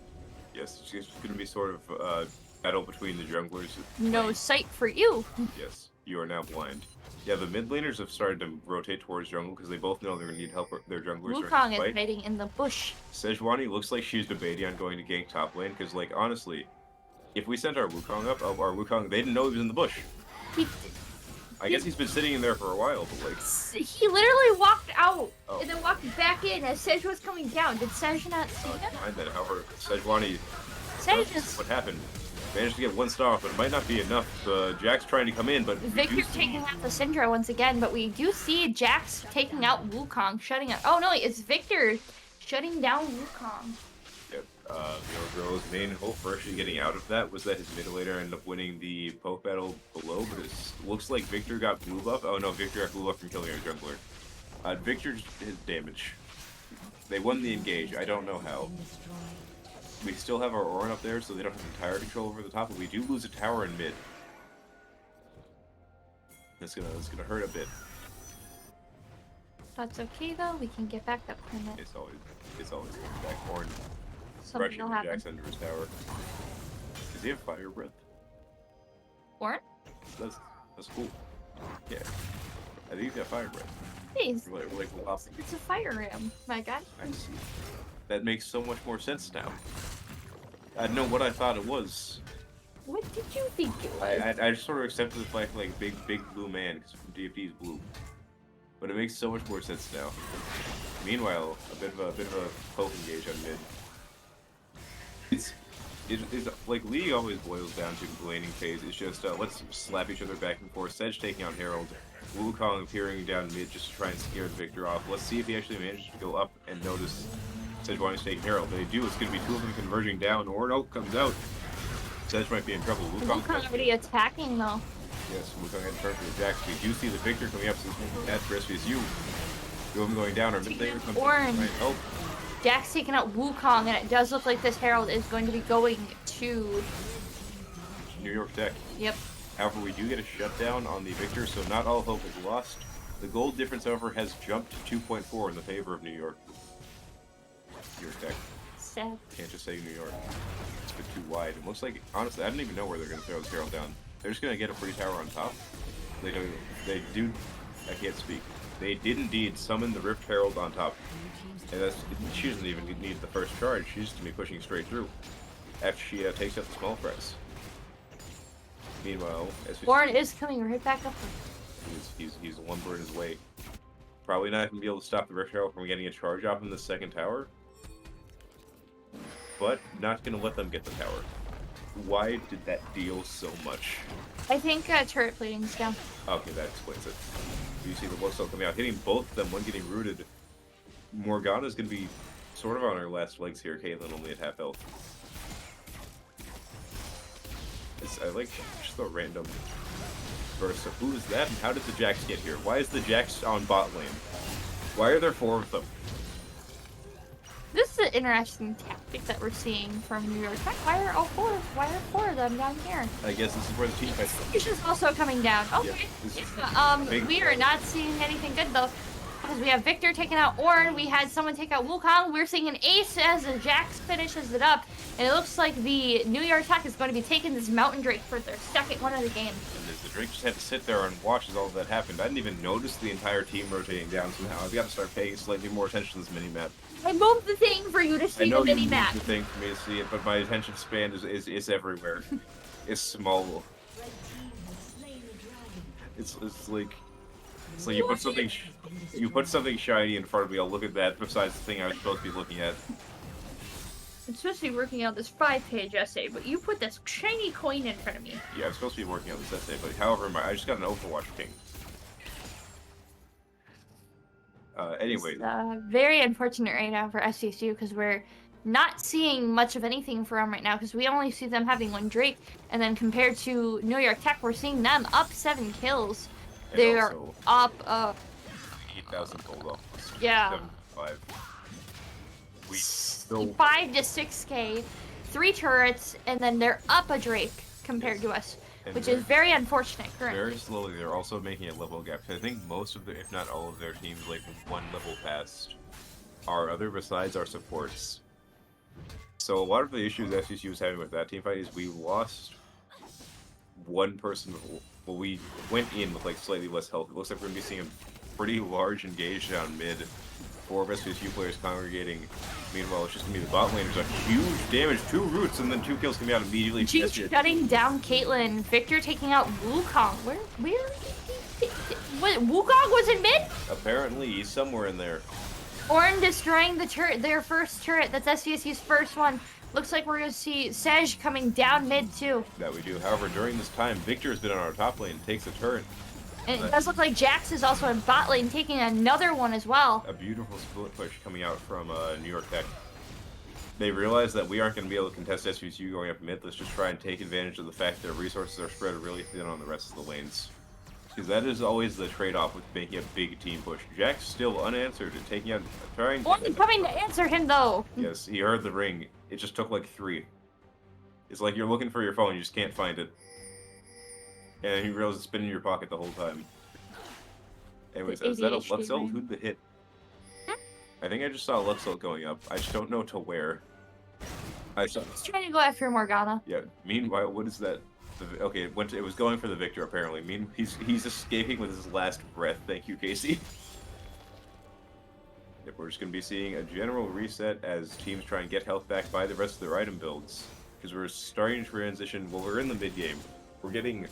Yes, it's going to be sort of battle between the junglers. No sight for you. Yes, you are now blind. Yeah, the mid laners have started to rotate towards jungle because they both know they're going to need help their junglers. Wukong during the is fight. hiding in the bush. Sejuani looks like she's debating on going to gank top lane because, like, honestly, if we sent our Wukong up, they didn't know he was in the bush. I guess he's been sitting in there for a while, but like... He literally walked out Oh. and then walked back in as Sedge was coming down. Did Sedge not see him? Behind that, however, Sejuani... Sedge that's is... what happened. Managed to get one star off, but it might not be enough. Jack's trying to come in, but... Victor's taking out the Syndra once again, but we do see Jax taking out Wukong, shutting out... Oh no, it's Victor shutting down Wukong. Yep. Yorgro's main hope for actually getting out of that was that his mid laner ended up winning the poke battle below, but it looks like Victor got blue buff. Oh no, Victor got blue buff from killing our jungler. Victor's his damage. They won the engage. I don't know how. We still have our Ornn up there, so they don't have entire control over the top, but we do lose a tower in mid. It's gonna hurt a bit. That's okay though, we can get back that planet. It's always coming back. Ornn Something rushing will the happen. Jax under his tower. Does he have fire breath? Ornn? That's cool. Yeah. I think he's got fire breath. Please. We're like lost. It's a fire ram, my god. I see. That makes so much more sense now. I don't know what I thought it was. What did you think it was? I just sort of accepted the fact like big blue man because DFD is blue, but it makes so much more sense now. Meanwhile, a bit of a poke engage on mid. It's like League always boils down to the laning phase. It's just let's slap each other back and forth. Sedge taking on Herald, Wukong appearing down mid just to try and scare the Victor off. Let's see if he actually manages to go up and notice Sejuani's taking Herald. They do. It's going to be two of them converging down. Ornn comes out. Sedge might be in trouble. Wukong already attacking though. Yes, Wukong had turn for the Jax. We do see the Victor coming up, so that's for SVSU. Two of them going down. Our mid laner comes Ornn. in. Oh, Jack's taking out Wukong, and it does look like this Herald is going to be going to... New York Tech. Yep. However, we do get a shutdown on the Victor, so not all hope is lost. The gold difference, however, has jumped to 2.4 in the favor of New York. New York Tech. Sad. Can't just say New York. It's a bit too wide. It looks like, honestly, I don't even know where they're going to throw this Herald down. They're just going to get a free tower on top. They do, I can't speak. They did indeed summon the Rift Herald on top. And she doesn't even need the first charge. She's just going to be pushing straight through after she takes out the small press. Meanwhile, Ornn is coming right back up. he's lumbering his way. Probably not going to be able to stop the Rift Herald from getting a charge off in the second tower. But not going to let them get the tower. Why did that deal so much? I think turret plating's down. Okay, that explains it. You see the Bloodstone coming out, hitting both of them, one getting rooted. Morgana's going to be sort of on her last legs here. Caitlyn only at half health. I like just a random burst of who is that and how did the Jax get here? Why is the Jax on bot lane? Why are there 4 of them? This is an interesting tactic that we're seeing from New York Tech. Why are 4 of them down here? I guess this is where the team fights. Execution's also coming down. Okay. big We are not seeing anything good though. Because we have Victor taking out Ornn, we had someone take out Wukong, we're seeing an ace as the Jax finishes it up, and it looks like the New York Tech is going to be taking this Mountain Drake for their second one of the game. And the Drake just had to sit there and watch as all of that happened. I didn't even notice the entire team rotating down somehow. I've got to start paying slightly more attention to this mini-map. I moved the thing for you to I see know the you mini-map. moved the thing for me to see it, but my attention span is everywhere. It's small. It's like So you put something, you put something shiny in front of me. I'll look at that. Besides the thing I was supposed to be looking at. I'm supposed to be working on this 5-page essay, but you put this shiny coin in front of me. Yeah, I'm supposed to be working on this essay, but however, I just got an Overwatch ping. Anyway. It's very unfortunate right now for SVSU because we're not seeing much of anything for them right now because we only see them having one Drake, and then compared to New York Tech, we're seeing them up 7 kills. And they are up 8,000 gold almost. Yeah. 7.5. We still 5 to 6K, 3 turrets, and then they're up a Drake compared to us, and which is very unfortunate currently. very slowly. They're also making a level gap. I think most of the, if not all of their teams, like 1 level past our other besides our supports. So a lot of the issues SVSU was having with that team fight is we lost one person. Well, we went in with like slightly less health. It looks like we're gonna be seeing a pretty large engage down mid. 4 of SVSU players congregating. Meanwhile, it's just gonna be the bot laners. A huge damage, 2 roots, and then 2 kills coming out immediately. Jinx shutting down Caitlyn. Victor taking out Wukong. Where? What? Wukong was in mid? Apparently, he's somewhere in there. Ornn destroying the turret, their first turret. That's SVSU's first one. Looks like we're gonna see Sej coming down mid too. That we do. However, during this time, Victor's been on our top lane, takes a turret. And it does look like Jax is also in bot lane, taking another one as well. A beautiful split push coming out from New York Tech. They realize that we aren't going to be able to contest SVSU going up mid. Let's just try and take advantage of the fact that resources are spread really thin on the rest of the lanes. Because that is always the trade-off with making a big team push. Jack's still unanswered and taking out, trying. Ornn coming to answer him though. Yes, he heard the ring. It just took like 3. It's like you're looking for your phone, you just can't find it. And you realize it's been in your pocket the whole time. Anyways, is that a Luxel? Who'd the hit? I think I just saw Luxel going up. I just don't know to where. I saw. He's trying to go after Morgana. Yeah. Meanwhile, what is that? Okay, it was going for the Victor apparently. He's escaping with his last breath. Thank you, Casey. Yep, we're just gonna be seeing a general reset as teams try and get health back by the rest of their item builds. Because we're starting to transition. Well, we're in the mid game. We're getting.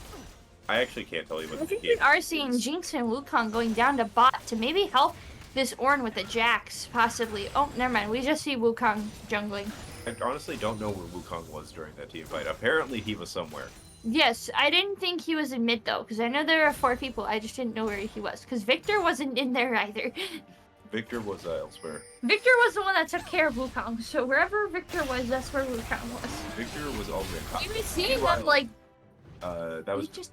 I actually can't tell you what I the think game we are seeing Jinx and Wukong going down to bot to maybe help this Ornn with the Jax, possibly. Oh, never mind. We just see Wukong jungling. I honestly don't know where Wukong was during that team fight. Apparently, he was somewhere. Yes, I didn't think he was in mid though, because I know there are 4 people. I just didn't know where he was, because Victor wasn't in there either. Victor was elsewhere. Victor was the one that took care of Wukong, so wherever Victor was, that's where Wukong was. Victor was already. You were seeing them like. That was. He just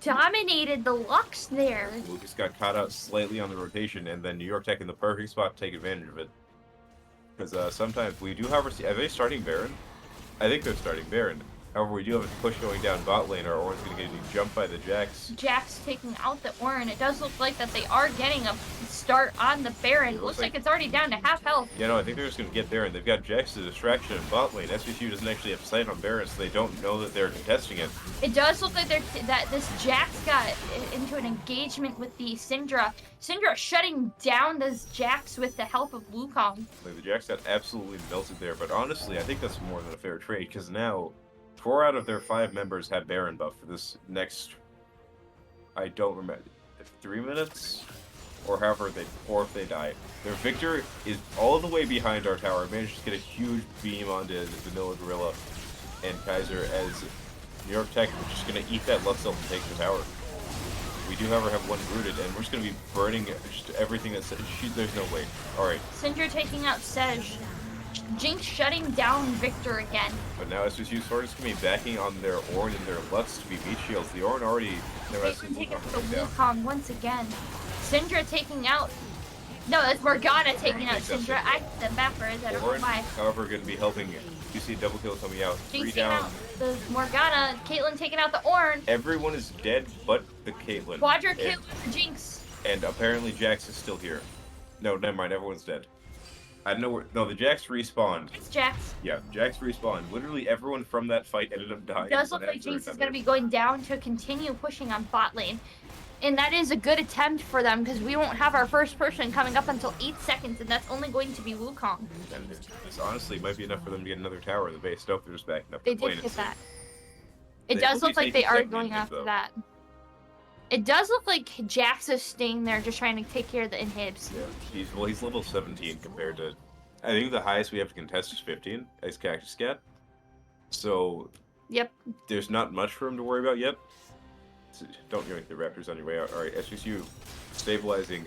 dominated the Lux there. Lucas got caught out slightly on the rotation, and then New York Tech in the perfect spot to take advantage of it. Because sometimes we do, however, see. Are they starting Baron? I think they're starting Baron. However, we do have a push going down bot lane. Our Ornn's going to get jumped by the Jax. Jax taking out the Ornn. It does look like that they are getting a start on the Baron. It looks like it's already down to half health. Yeah, no, I think they're just going to get Baron. They've got Jax to distraction in bot lane. SVSU doesn't actually have sight on Baron, so they don't know that they're contesting it. It does look like that this Jax got into an engagement with the Syndra. Syndra shutting down this Jax with the help of Wukong. Like, the Jax got absolutely melted there, but honestly, I think that's more than a fair trade, because now 4 out of their 5 members have Baron buff for this next, I don't remember, 3 minutes? Or however or if they die. Their Victor is all the way behind our tower. Managed to get a huge beam onto Vanilla Gorilla and Kaiser as New York Tech is just going to eat that Luxel and take the tower. We do, however, have 1 rooted, and we're just going to be burning just everything that's... There's no way. Alright. Syndra taking out Sej. Jinx shutting down Victor again. But now SVSU Sword is going to be backing on their Ornn and their Lux to be beat shields. The Ornn already... Taking out the Wukong once again. Syndra taking out... No, that's Morgana taking out Syndra. I did that backwards. I don't know why. However, going to be helping. You see a double kill coming out. Jinx 3 down. out the Morgana. Caitlyn taking out the Ornn. Everyone is dead but the Caitlyn. Quadra kill for Jinx. And apparently Jax is still here. No, never mind. Everyone's dead. I don't know where... No, the Jax respawned. It's Jax. Yeah, Jax respawned. Literally everyone from that fight ended up dying. It does look like Jinx is going to be going down to continue pushing on bot lane. And that is a good attempt for them because we won't have our first person coming up until 8 seconds, and that's only going to be Wukong. And this honestly might be enough for them to get another tower in the base. Nope, they're just backing up. They did get that. It does look like they are going after that. It does look like Jax is staying there just trying to take care of the inhibs. Yeah, he's level 17 compared to, I think the highest we have to contest is 15 as Cactus Cat. So Yep. there's not much for him to worry about yet. So don't yoink the Raptors on your way out. All right, SVSU stabilizing.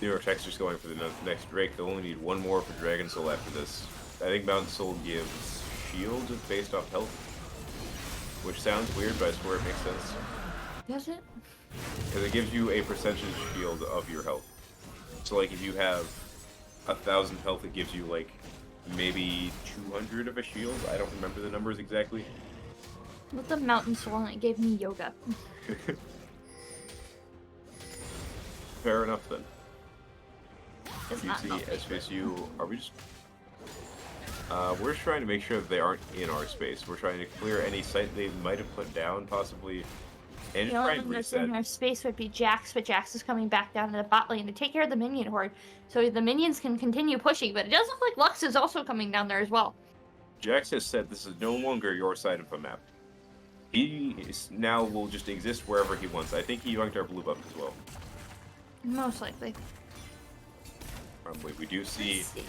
New York Tech's just going for the next Drake. They'll only need one more for Dragon Soul after this. I think Mountain Soul gives shield based off health, which sounds weird, but I swear it makes sense. Does it? Because it gives you a percentage shield of your health. So like if you have 1,000 health, it gives you like maybe 200 of a shield. I don't remember the numbers exactly. With the Mountain Soul, and it gave me yoga. Fair enough then. It's You not see healthy, but- SVSU, are we just... we're just trying to make sure that they aren't in our space. We're trying to clear any site they might have put down, possibly, and The just try only and one that's reset. in our space would be Jax, but Jax is coming back down to the bot lane to take care of the minion horde, so the minions can continue pushing. But it does look like Lux is also coming down there as well. Jax has said this is no longer your side of the map. He now will just exist wherever he wants. I think he yanked our blue buff as well. Most likely. Probably. We do see Let's see.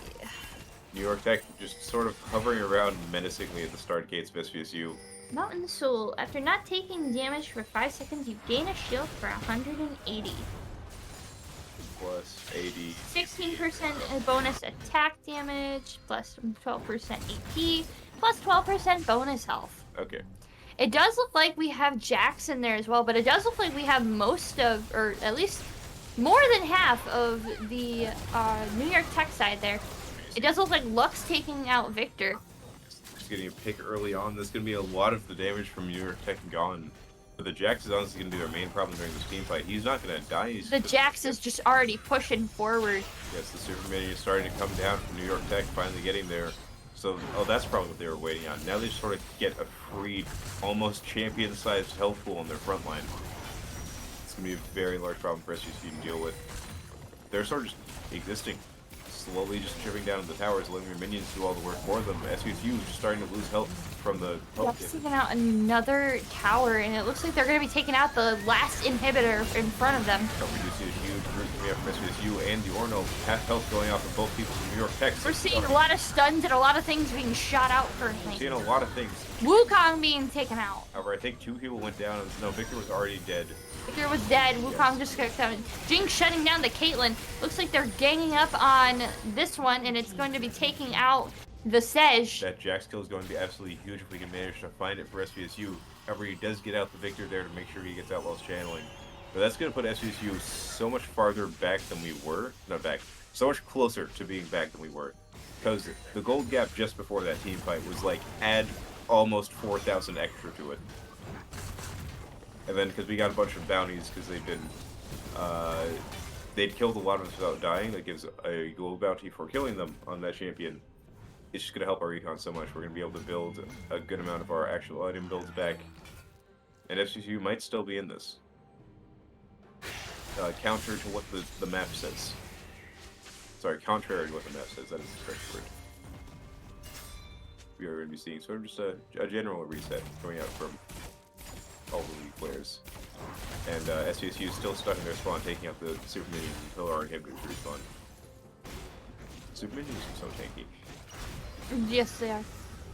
New York Tech just sort of hovering around menacingly at the start gates of SVSU. Mountain Soul. After not taking damage for 5 seconds, you gain a shield for 180. Plus 80. 16% bonus attack damage, plus 12% AP, plus 12% bonus health. Okay. It does look like we have Jax in there as well, but it does look like we have most of, or at least more than half of the New York Tech side there. It does look like Lux taking out Victor. Just getting a pick early on. There's going to be a lot of the damage from New York Tech gone. But the Jax is honestly going to be their main problem during this team fight. He's not going to die. The Jax is just already pushing forward. Yes, the Super Minion is starting to come down from New York Tech, finally getting there. So, oh, that's probably what they were waiting on. Now they just sort of get a free, almost champion-sized health pool on their front line. It's going to be a very large problem for SVSU to deal with. They're sort of just existing, slowly just chipping down the towers, letting their minions do all the work for them. SVSU is just starting to lose health from the health Jax dip. taking out another tower, and it looks like they're going to be taking out the last inhibitor in front of them. But we do see a huge group coming up from SVSU and the Orno, half health going off of both people from New York Tech. We're seeing a lot of stuns and a lot of things being shot out We're currently. seeing a lot of things. Wukong being taken out. However, I think 2 people went down. And no, Victor was already dead. Victor was dead. Wukong just got down. Jinx shutting down the Caitlyn. Looks like they're ganging up on this one, and it's going to be taking out the Sej. That Jax kill is going to be absolutely huge if we can manage to find it for SVSU. However, he does get out the Victor there to make sure he gets out while channeling. But that's going to put SVSU so much farther back than we were. Not back. So much closer to being back than we were. Because the gold gap just before that team fight was like, add almost 4,000 extra to it. And then because we got a bunch of bounties because they've been, they'd killed a lot of us without dying. That gives a gold bounty for killing them on that champion. It's just going to help our recon so much. We're going to be able to build a good amount of our actual item builds back. And FCCU might still be in this. Counter to what the map says. Sorry, contrary to what the map says. That is the correct word. We are going to be seeing sort of just a general reset coming out from all the league players. And SVSU is still stuck in their spawn, taking out the super minions until our inhibitors respawn. Super minions are so tanky. Yes, they are.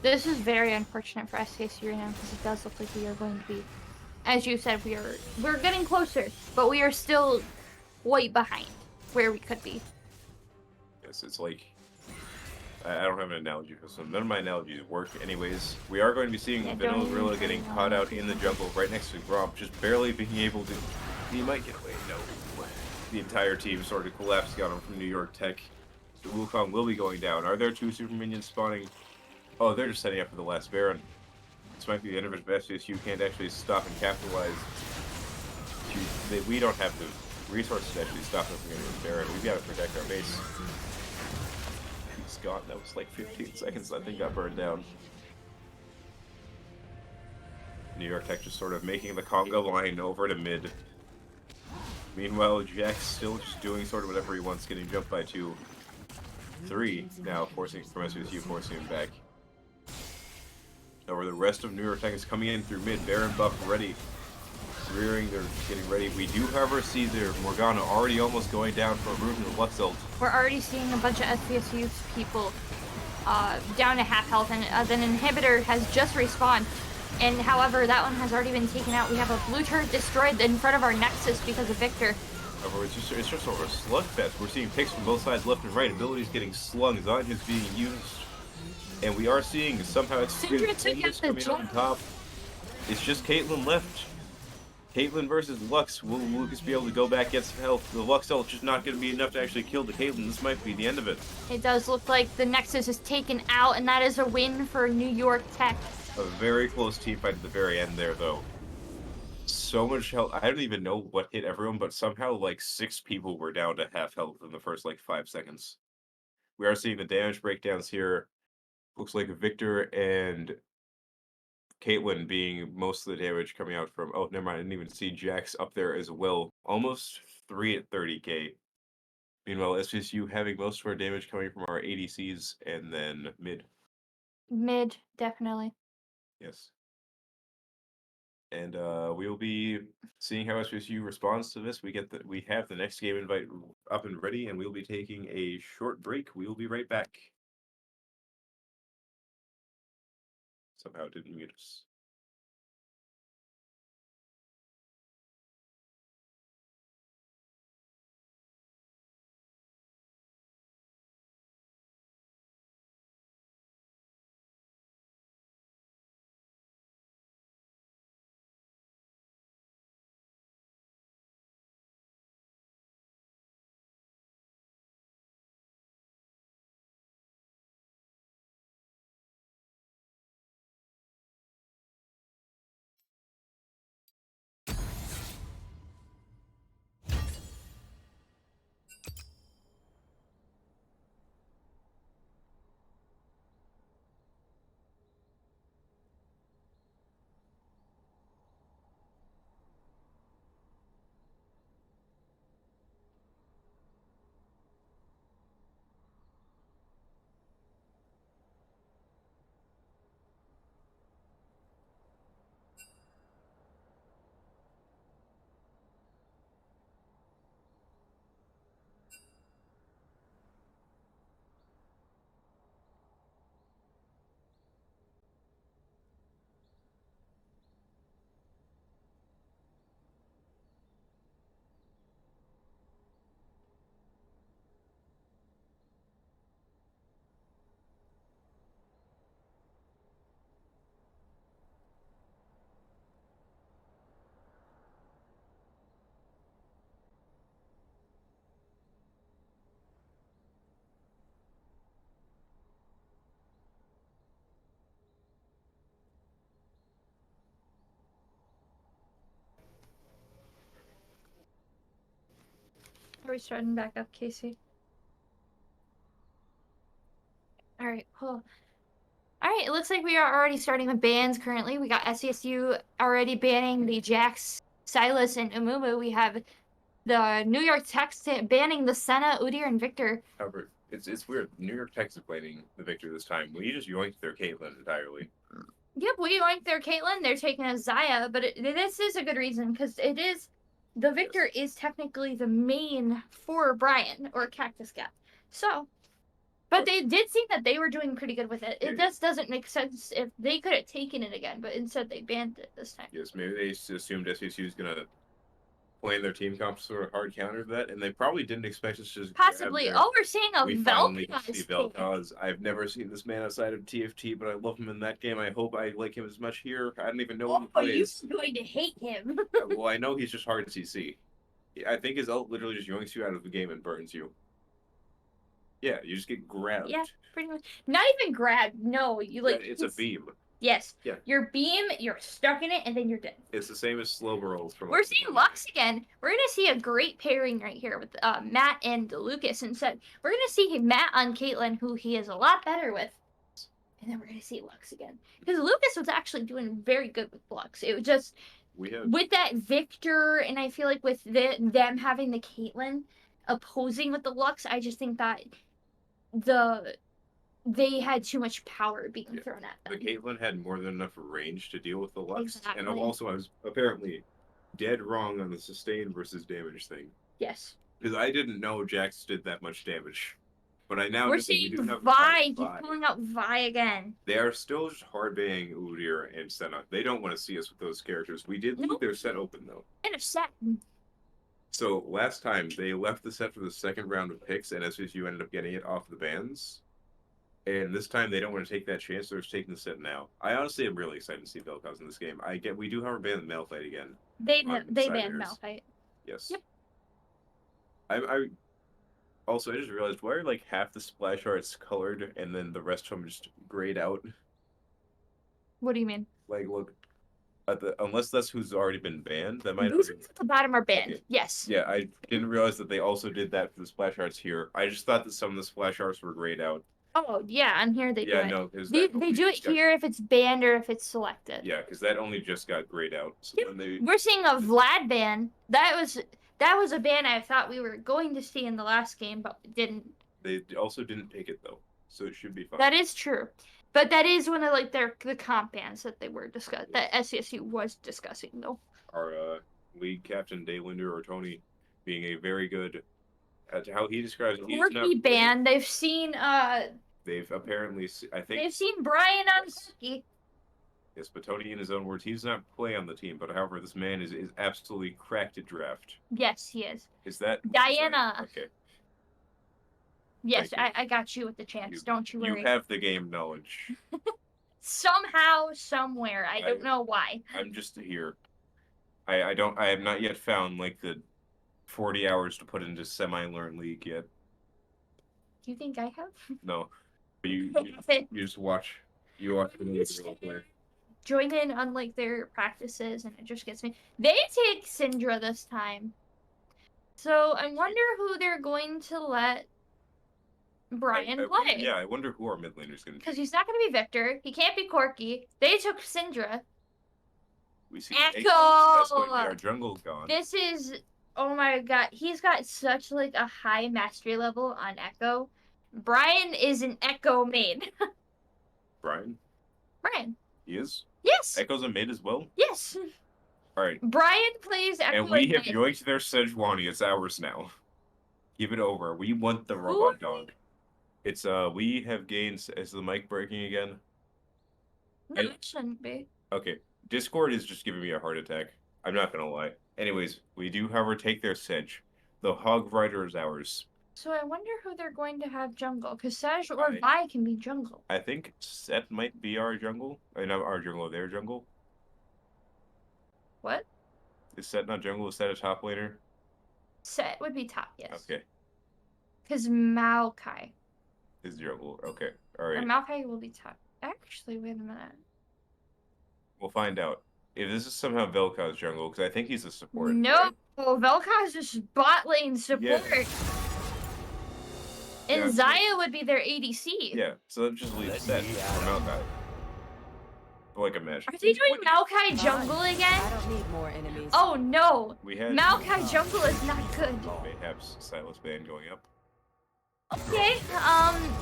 This is very unfortunate for SVSU right now because it does look like we are going to be, as you said, we're getting closer, but we are still way behind where we could be. Yes, it's like I don't have an analogy for this one. None of my analogies work anyways. We are going to be seeing Yeah, Vanilla don't Gorilla even getting try caught to out in the jungle right next to Gromp, just barely being able to... He might get away, no. The entire team sort of collapsing on him from New York Tech. The Wukong will be going down. Are there 2 super minions spawning? Oh, they're just setting up for the last Baron. This might be the end of it, but SVSU can't actually stop and capitalize. We don't have the resources to actually stop them from getting this Baron. We've got to protect our base. He's gone. That was like 15 seconds. That thing got burned down. New York Tech just sort of making the Congo line over to mid. Meanwhile, Jack's still just doing sort of whatever he wants, getting jumped by 2. 3 now, forcing from SVSU, forcing him back. Over the rest of New York Tech is coming in through mid. Baron buff ready. rearing, they're getting ready. We do, however, see their Morgana already almost going down for a movement of Lux ult. We're already seeing a bunch of SVSU people down to half health, and then inhibitor has just respawned. And however, that one has already been taken out. We have a blue turret destroyed in front of our Nexus because of Victor. However, it's just sort of a slugfest. We're seeing picks from both sides, left and right. Abilities getting slung. Zanya's being used. And we are seeing somehow it's coming out on top. It's just Caitlyn left. Caitlyn versus Lux. Will Lucas be able to go back, get some health? The Lux ult just not going to be enough to actually kill the Caitlyn. This might be the end of it. It does look like the Nexus is taken out, and that is a win for New York Tech. A very close team fight at the very end there, though. So much health. I don't even know what hit everyone, but somehow like 6 people were down to half health in the first like 5 seconds. We are seeing the damage breakdowns here. Looks like Victor and Caitlyn being most of the damage coming out from... Oh, never mind. I didn't even see Jax up there as well. Almost 3 at 30k. Meanwhile, SVSU having most of our damage coming from our ADCs and then mid. Mid, definitely. Yes. And we will be seeing how SVSU responds to this. We have the next game invite up and ready, and we'll be taking a short break. We will be right back. Somehow it didn't mute us. Are we starting back up, Casey? Alright, cool. Alright, it looks like we are already starting with bans currently. We got SVSU already banning the Jax, Silas, and Umumu. We have the New York Tech banning the Senna, Udyr, and Victor. However, it's weird. New York Tech is blaming the Victor this time. We just yoinked their Caitlyn entirely. Yep, we yoinked their Caitlyn. They're taking a Zaya, but this is a good reason because it is... The Victor is technically the main for Brian, or Cactus Gap. So... But they did seem that they were doing pretty good with it. It just doesn't make sense if they could have taken it again, but instead they banned it this time. Yes, maybe they assumed SVSU was going to plan their team comp sort of hard counter to that, and they probably didn't expect us to just possibly. Oh, we're seeing a Vel'Koz. I've never seen this man outside of TFT, but I love him in that game. I hope I like him as much here. I don't even know what he plays. You're going to hate him. Well, I know he's just hard to CC. I think his ult literally just yoinks you out of the game and burns you. Yeah, you just get grabbed. Yeah, pretty much. Not even grabbed. No, you like. It's a beam. Yes. Yeah. Your beam, you're stuck in it, and then you're dead. It's the same as slow rolls from. We're seeing Lux again. We're gonna see a great pairing right here with Matt and Lucas instead. We're gonna see Matt on Caitlyn, who he is a lot better with, and then we're gonna see Lux again because Lucas was actually doing very good with Lux. It was just with that Victor, and I feel like with them having the Caitlyn opposing with the Lux, I just think that they had too much power being thrown at them. The Caitlyn had more than enough range to deal with the Lux, Exactly. and also I was apparently dead wrong on the sustain versus damage thing. Yes. Because I didn't know Jax did that much damage. But I now We're know we seeing do have Vi. He's Vi. pulling out Vi again. They are still just hard banging Udyr and Senna. They don't want to see us with those characters. We did leave Nope. their set open though. And a set. So last time they left the set for the second round of picks, and SVSU ended up getting it off the bans. And this time they don't want to take that chance. They're just taking the set now. I honestly am really excited to see Vel'Koz in this game. We do have a ban Malphite again. They on banned Siders. Malphite. Yes. Yep. I also I just realized why are like half the splash arts colored and then the rest of them just grayed out. What do you mean? Like look at the unless that's who's already been banned. That might These already... at the bottom are banned. Okay. Yes. Yeah, I didn't realize that they also did that for the splash arts here. I just thought that some of the splash arts were grayed out. Oh yeah, on here they do it. No, because They do it here if it's banned or if it's selected. Yeah, because that only just got grayed out. So Yep. when they... We're seeing a Vlad ban. That was a ban I thought we were going to see in the last game, but we didn't. They also didn't pick it though, so it should be fine. That is true, but that is one of like the comp bans that they were discussing. That SVSU was discussing though. Our league captain Daylinder or Tony being a very good at how he describes it. He's not Quirky ban. They've seen They've apparently, I think, they've seen Brian on Quirky. yes, but Tony, in his own words, he's not playing on the team. But however, this man is absolutely cracked at draft. Yes, he is. Is that Diana? Okay. Yes, Thank I got you with the chance. Don't you worry. You have the game knowledge. Somehow, somewhere, I don't know why. I'm just here. I have not yet found like the 40 hours to put into semi-learn league yet. Do you think I have? No, but you just watch. You watch the real player. Join in on like their practices, and it just gets me. They take Syndra this time, so I wonder who they're going to let Brian play. Yeah, I wonder who our mid laner is going to be. Because he's not going to be Victor. He can't be Corky. They took Syndra. We see Echo. That's going to be our jungle gone. This is, oh my god, he's got such like a high mastery level on Echo. Brian is an Echo main. Brian? He is? Yes. Echo's a mid as well? Yes. Alright. Brian plays Echo. And we have yoinked their Sejuani. It's ours now. Give it over. We want the robot dog. It's we have gained. Is the mic breaking again? No, it shouldn't be. Okay. Discord is just giving me a heart attack. I'm not gonna lie. Anyways, we do however take their Sedge. The Hog Rider is ours. So I wonder who they're going to have jungle, because Saj or Vi can be jungle. I think Set might be our jungle. I mean, not our jungle, their jungle. What? Is Set not jungle? Is Set a top laner? Set would be top, yes. Okay. Because Maokai. Is jungle. Okay. Alright. Or Maokai will be top. Actually, wait a minute. We'll find out. If this is somehow Vel'Koz jungle, because I think he's a support. No, right? Vel'Koz is bot lane support. Yeah. And Yeah, Zaya would be their ADC. Yeah, so that just leaves Set or Maokai. Like a mesh. Are they doing Maokai jungle again? I don't need more enemies. Oh no! We had Maokai jungle is not good. Mayhaps Silas ban going up. Okay,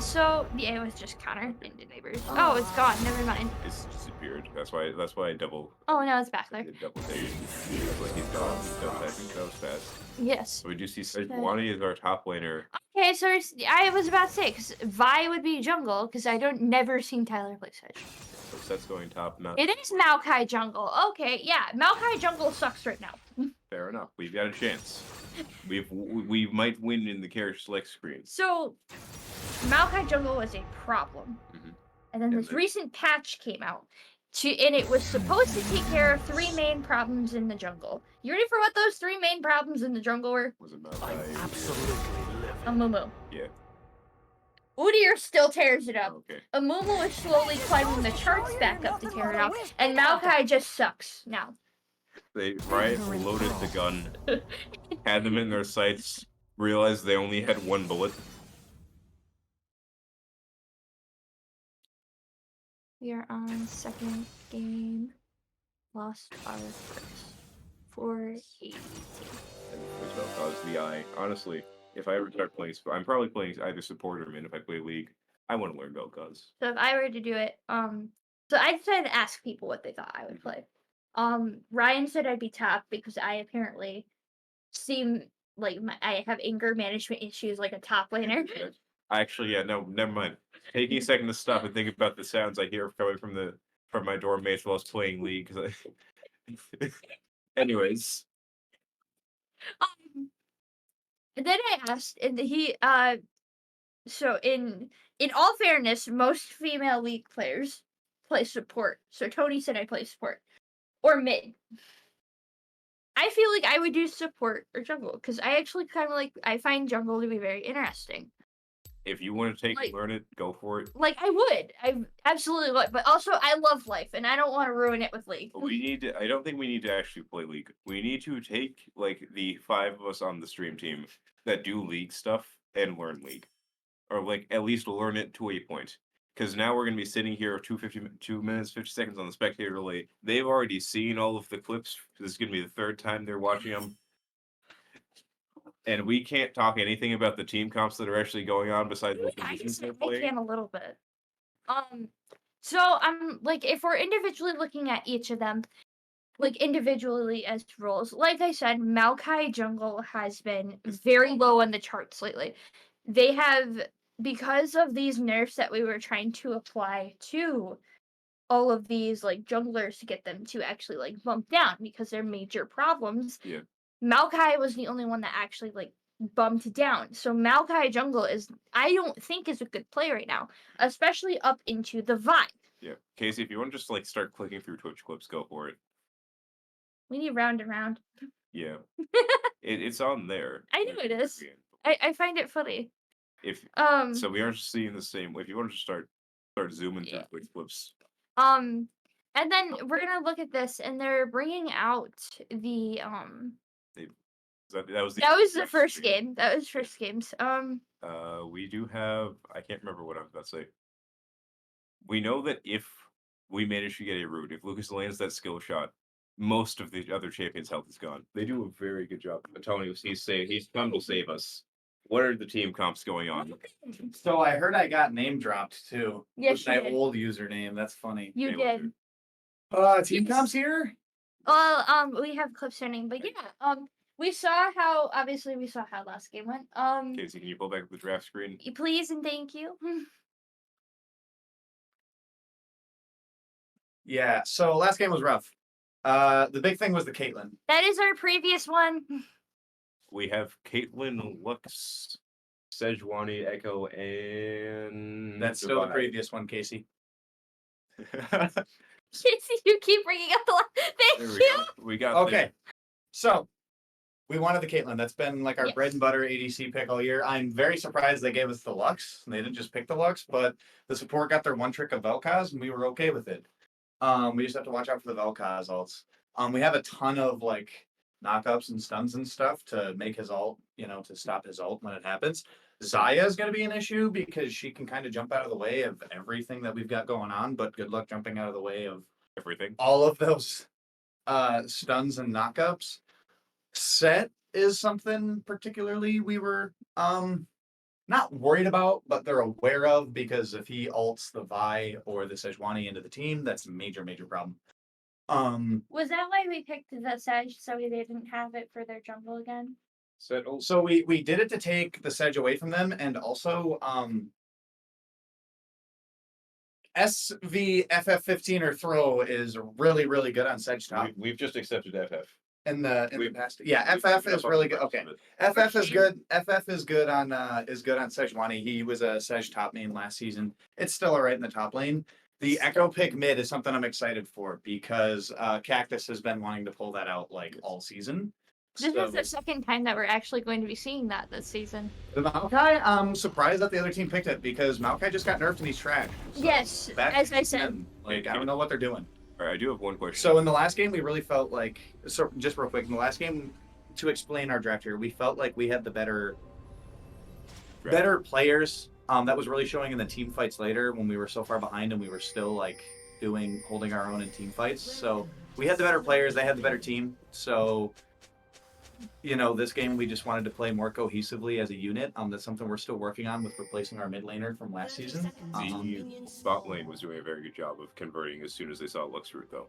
so yeah, it was just counter into neighbors. Oh, it's gone. Never mind. It's disappeared. That's why I double. Oh, no, it's back there. Double take. Like he's gone. Double teching. That was fast. Yes. So we do see Sejuani is our top laner. Okay, so I was about to say, because Vi would be jungle, because I don't never seen Tyler play Sedge. So Set's going top now. It is Maokai jungle. Okay, yeah, Maokai jungle sucks right now. Fair enough. We've got a chance. We might win in the character select screen. So, Maokai jungle was a problem. Mm-hmm. And then this recent patch came out. And it was supposed to take care of 3 main problems in the jungle. You ready for what those 3 main problems in the jungle were? Was it Maokai? Absolutely livid. Amumu. Yeah. Udyr still tears it up. Okay. Amumu is slowly climbing the charts back up to tear it up. And Maokai just sucks now. They loaded the gun, had them in their sights, realized they only had 1 bullet. We are on second game. Lost our first. 480. And Vel'Koz the eye. Honestly, if I ever start playing, I'm probably playing either support or mid if I play League. I want to learn Vel'Koz. So if I were to do it, so I decided to ask people what they thought I would play. Ryan said I'd be top because I apparently seem like I have anger management issues like a top laner. Actually, yeah, no, never mind. Taking a second to stop and think about the sounds I hear coming from my dorm mates while I was playing League. 'Cause anyways, Um, and then I asked, and so in all fairness, most female League players play support. So Tony said I play support or mid. I feel like I would do support or jungle because I actually kind of I find jungle to be very interesting. if you want to learn it, go for it. Like I absolutely would, but also I love life and I don't want to ruin it with League. But we need to. I don't think we need to actually play League. We need to take like the 5 of us on the stream team that do League stuff and learn League, or like at least learn it to a point. Because now we're gonna be sitting here 2 minutes 50 seconds on the spectator delay. They've already seen all of the clips. This is gonna be the 3rd time they're watching them. And we can't talk anything about the team comps that are actually going on besides the positions they're I playing. can a little bit. So I'm like, if we're individually looking at each of them, like individually as roles, like I said, Maokai Jungle has been very low on the charts lately. They have, because of these nerfs that we were trying to apply to all of these like junglers to get them to actually like bump down because they're major problems. Yeah. Maokai was the only one that actually like bumped down. So Maokai Jungle is, I don't think, is a good play right now, especially up into the Vi. Yeah, Casey, if you want to just like start clicking through Twitch clips, go for it. We need round and round. Yeah, it's on there. I know it is. I find it funny. If so, we aren't seeing the same. If you want to just start zooming through Twitch clips. And then we're gonna look at this, and they're bringing out the That was the first game. That was first games. We do have. I can't remember what I was about to say. We know that if we manage to get a root, if Lucas lands that skill shot, most of the other champions' health is gone. They do a very good job. Tony, he's come to save us. What are the team comps going on? So I heard I got name dropped too. Yes, with my you did. old username. That's funny. You did. Team comps here? Well, we have clips turning, but yeah, we saw how last game went. Casey, can you pull back the draft screen? Please and thank you. Yeah. So last game was rough. The big thing was the Caitlyn. That is our previous one. We have Caitlyn, Lux, Sejuani, Echo, and That's still the previous one, Casey. Casey, you keep bringing up the last. Thank you. We got okay. So we wanted the Caitlyn. That's been like our bread and butter ADC pick all year. I'm very surprised they gave us the Lux. They didn't just pick the Lux, but the support got their one trick of Vel'Koz, and we were okay with it. We just have to watch out for the Vel'Koz ults. We have a ton of like knockups and stuns and stuff to make his ult, to stop his ult when it happens. Xayah is going to be an issue because she can kind of jump out of the way of everything that we've got going on, but good luck jumping out of the way of everything. All of those stuns and knockups. Set is something particularly we were not worried about, but they're aware of, because if he ults the Vi or the Sejuani into the team, that's a major, major problem. Was that why we picked the Sedge so they didn't have it for their jungle again? So we did it to take the Sedge away from them, and also SVFF15 or throw is really, really good on Sedge top. We've just accepted FF. In the past, yeah, FF is really good. Okay, FF is good. FF is good on Sejuani. He was a Sedge top main last season. It's still alright in the top lane. The Echo pick mid is something I'm excited for because Cactus has been wanting to pull that out like all season. This is the second time that we're actually going to be seeing that this season. The Maokai, I'm surprised that the other team picked it because Maokai just got nerfed and he's trash. So yes, as I said. I don't know what they're doing. All right, I do have one question. So in the last game, we really felt like, just real quick, in the last game, to explain our draft here, we felt like we had the better players. That was really showing in the team fights later when we were so far behind and we were still like holding our own in team fights. So we had the better players, they had the better team. So, this game we just wanted to play more cohesively as a unit. That's something we're still working on with replacing our mid laner from last season. The bot lane was doing a very good job of converting as soon as they saw Lux root, though.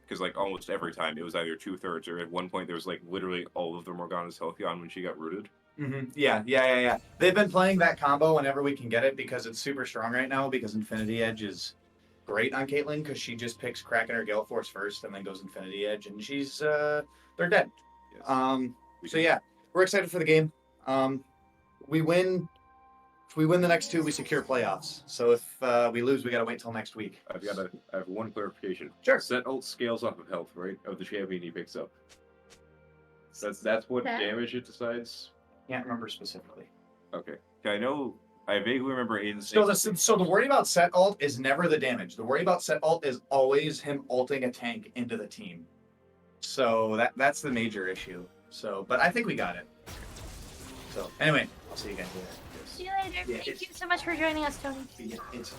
because like almost every time it was either 2/3 or at one point there was like literally all of the Morgana's health gone when she got rooted. Yeah. They've been playing that combo whenever we can get it because it's super strong right now. Because Infinity Edge is great on Caitlyn because she just picks Kraken or Gale Force first and then goes Infinity Edge, and she's they're dead. Yes. So yeah, we're excited for the game. We win. If we win the next two, we secure playoffs. So if we lose, we gotta wait till next week. I have one clarification. Sure. Set ult scales off of health, right? Of the champion he picks up. That's what That- damage it decides. Can't remember specifically. Okay. I vaguely remember Aiden So saying. the worry about set ult is never the damage. The worry about set ult is always him ulting a tank into the team. So that's the major issue. So, but I think we got it. So anyway, I'll see you guys later. See you later. Yeah, Thank you so much for joining us, Tony. It's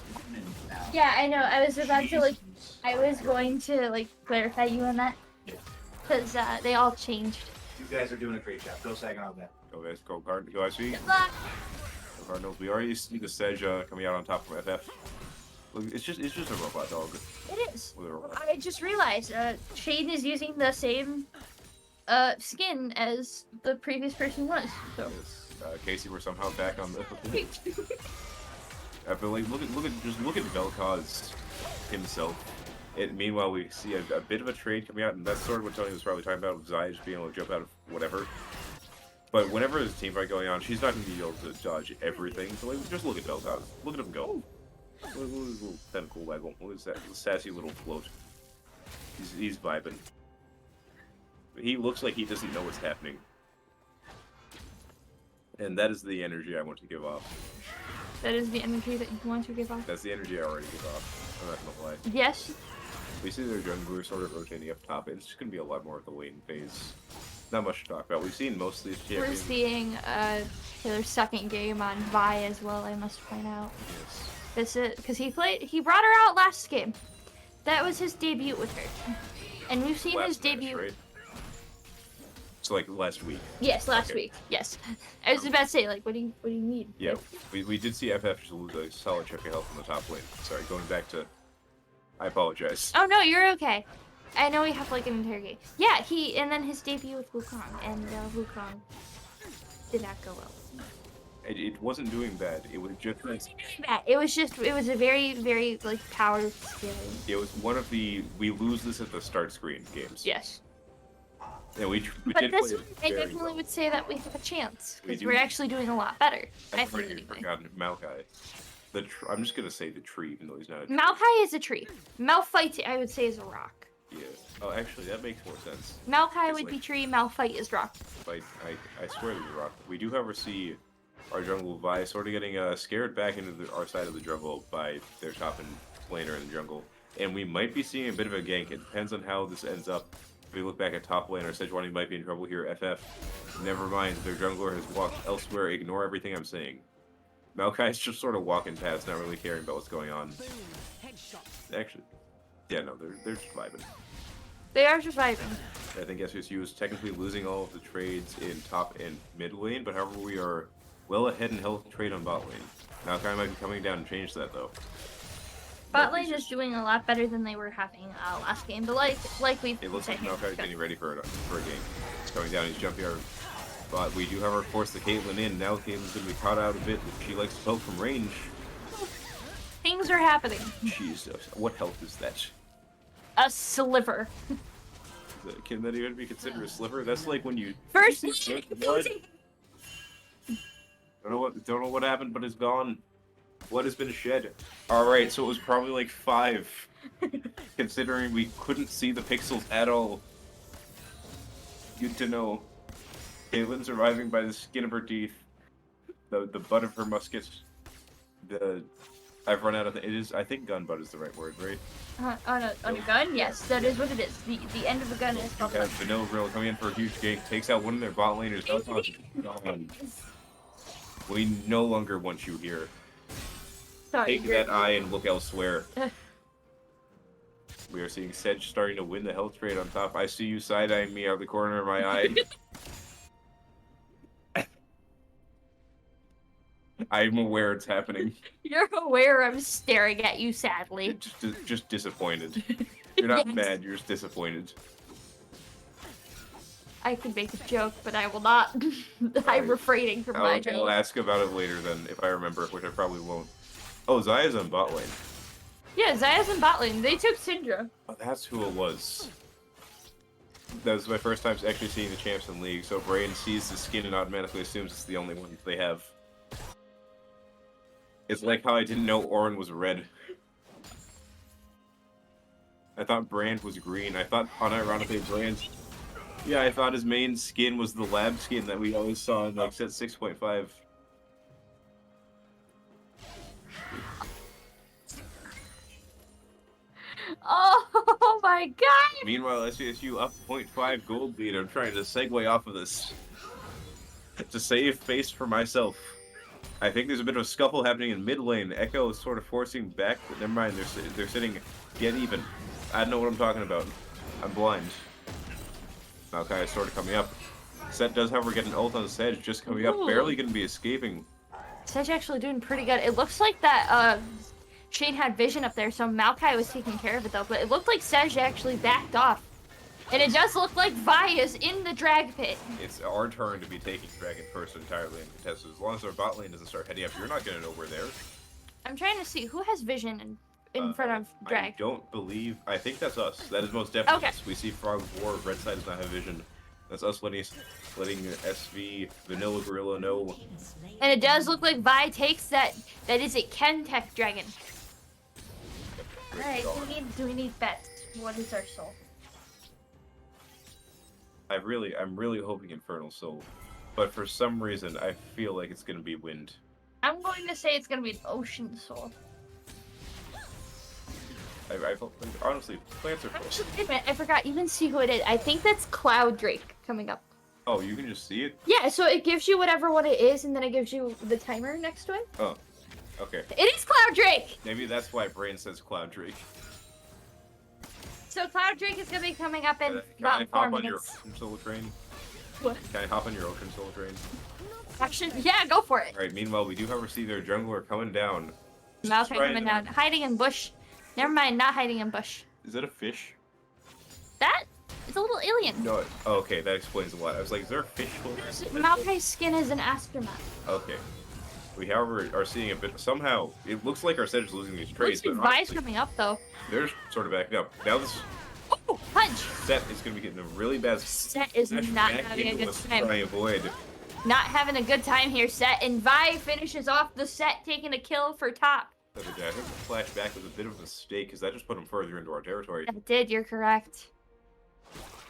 now. Yeah, I know. I was about to I was going to clarify you on that Yeah. because they all changed. You guys are doing a great job. Go Saginaw that. Go guys, go Card, go SV. Good luck. Go Cardinals. We already see the Sedge coming out on top from FF. Look, it's just a robot dog. It is. With a robot. I just realized Shane is using the same skin as the previous person was. So. Yes. Casey, we're somehow back on the. I feel like look at Vel'Koz himself. Meanwhile, we see a bit of a trade coming out, and that's sort of what Tony was probably talking about with Zai just being able to jump out of whatever. But whenever there's a team fight going on, she's not going to be able to dodge everything. So just look at Vel'Koz. Look at him go. Look at his little tentacle waggle. Look at that sassy little float. He's vibing. He looks like he doesn't know what's happening. And that is the energy I want to give off. That is the energy that you want to give off. That's the energy I already give off. I'm not gonna lie. Yes. We see their jungler sort of rotating up top. It's just gonna be a lot more of the lane phase. Not much to talk about. We've seen most of these We're champions. seeing Taylor's second game on Vi as well, I must point out. Yes. This is because he brought her out last game. That was his debut with her. And we've seen his Last match, debut. right? So like last week. Yes, last Okay. week. Yes. I was about to say, what do you need? Yeah. We did see FF just lose a solid chunk of health in the top lane. Sorry, going back to. I apologize. Oh no, you're okay. I know we have an interrogate. Yeah, and then his debut with Wukong, and Wukong did not go well. It wasn't doing bad. It was just. It was a very, very power scaling. It was one of the we lose this at the start screen games. Yes. And we But did this play one, it I very definitely well. would say that we have a chance We because do. we're actually doing a lot better. I I've feel already anyway. forgotten Maokai. I'm just gonna say the tree, even though he's not a tree. Maokai is a tree. Malphite, I would say, is a rock. Yeah. Oh, actually, that makes more sense. Maokai It's would like- be tree. Malphite is rock. Like, I swear to you, Rock. We do, however, see our jungle Vi sort of getting scared back into our side of the jungle by their top and laner in the jungle. And we might be seeing a bit of a gank. It depends on how this ends up. If we look back at top laner, Sejuani might be in trouble here. FF, never mind. Their jungler has walked elsewhere. Ignore everything I'm saying. Maokai's just sort of walking past, not really caring about what's going on. Actually, yeah, no, they're just vibing. They are surviving. I think SVSU is technically losing all of the trades in top and mid lane, but however, we are well ahead in health trade on bot lane. Maokai might be coming down and change that, though. Bot lane is doing a lot better than they were having last game, but like we've It looks like said, Maokai's getting ready for a game. He's coming down, he's jumping our bot. We do, however, force the Caitlyn in. Now Caitlyn's going to be caught out a bit. She likes to poke from range. things are happening. Jesus, what health is that? A sliver. Can that even be considered a sliver? That's like when you First. blood. Don't know what happened, but it's gone. Blood has been shed. Alright, so it was probably like 5. Considering we couldn't see the pixels at all. Good to know. Caitlyn surviving by the skin of her teeth. The butt of her musket. I've run out of it is I think gun butt is the right word, right? On a gun? Yes, that is what it is. The end of the gun is called We have Vanilla Grill coming in for a huge gank, takes out one of their bot laners. Gone. We no longer want you here. Sorry, Take that eye and look elsewhere. We are seeing Sedge starting to win the health trade on top. I see you side-eyeing me out of the corner of my eye. I'm aware it's happening. You're aware I'm staring at you sadly. Just disappointed. You're not Yes. mad, you're just disappointed. I could make a joke, but I will not. I'm Alright. refraining from my I'll joke. ask about it later then, if I remember, which I probably won't. Oh, Zaya's on bot lane. Yeah, Zaya's in bot lane. They took Syndra. Oh, that's who it was. That was my first time actually seeing the champs in League, so Brain sees the skin and automatically assumes it's the only one they have. It's like how I didn't know Orin was red. I thought Brand was green. I thought, unironically, Brand... Yeah, I thought his main skin was the lab skin that we always saw in, like, set 6.5. Oh my god! Meanwhile, SVSU up 0.5 gold lead. I'm trying to segue off of this. To save face for myself. I think there's a bit of a scuffle happening in mid lane. Echo is sort of forcing back, but never mind. They're sitting get even. I don't know what I'm talking about. I'm blind. Maokai is sort of coming up. Set does, however, get an ult on Sedge just coming up. Ooh. Barely going to be escaping. Sedge actually doing pretty good. It looks like that Shane had vision up there, so Maokai was taking care of it though. But it looked like Sedge actually backed off. And it does look like Vi is in the drag pit. It's our turn to be taking Dragon first entirely in contested. As long as our bot lane doesn't start heading up, you're not going to know we're there. I'm trying to see who has vision in front of drag. I don't believe... I think that's us. That is most definitely Okay. us. We see Frog War, Red Side does not have vision. That's us letting SV, Vanilla Gorilla know. And it does look like Vi takes that. That is a Ken Tech dragon. Alright, do we need bets? What is our soul? I'm really hoping Infernal Soul. But for some reason, I feel like it's going to be Wind. I'm going to say it's going to be an Ocean Soul. Honestly, plants are Actually, wait a minute, I forgot. You can see who it is. I think that's Cloud Drake coming up. Oh, you can just see it? Yeah, so it gives you whatever one it is, and then it gives you the timer next to it. Oh, okay. It is Cloud Drake! Maybe that's why Brain says Cloud Drake. So Cloud Drake is going to be coming up in Can about I 4 hop on your minutes. Ocean Soul train? What? Can I hop on your Ocean Soul train? Action? Yeah, go for it. Alright, meanwhile, we do however see their jungler coming down. Maokai Right. coming down. Hiding in bush. Never mind, not hiding in bush. Is that a fish? That is a little alien. No. Oh, okay, that explains a lot. I was like, is there a fish? Maokai's skin is an astronaut. Okay. We, however, are seeing a bit. Somehow, it looks like our Sedge is losing these trades, Looks but like Vi's honestly, coming up though. they're sort of backing up. Now this Oh, punch! set is going to be getting a really bad. Set is Sedge not back having a into good us to time. try and avoid. Not having a good time here, Set. And Vi finishes off the set, taking a kill for top. I think the flashback was a bit of a mistake because that just put him further into our territory. That did, you're correct.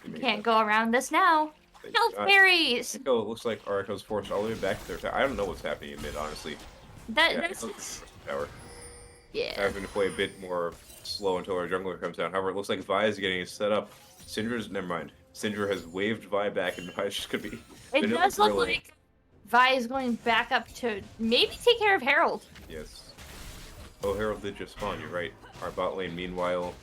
We made Can't that. go around this now. They Health got- berries! Echo, it looks like our Echo's forced all the way back to their tower. I don't know what's happening in mid, honestly. That, Yeah, that's... Echo's tower. Yeah. Having to play a bit more slow until our jungler comes down. However, it looks like Vi is getting it set up. Syndra's, never mind. Syndra has waved Vi back, and Vi is just gonna be. It Vanilla does look Gorilla. like Vi is going back up to maybe take care of Harold. Yes. Oh, Herald did just spawn. You're right. Our bot lane, meanwhile,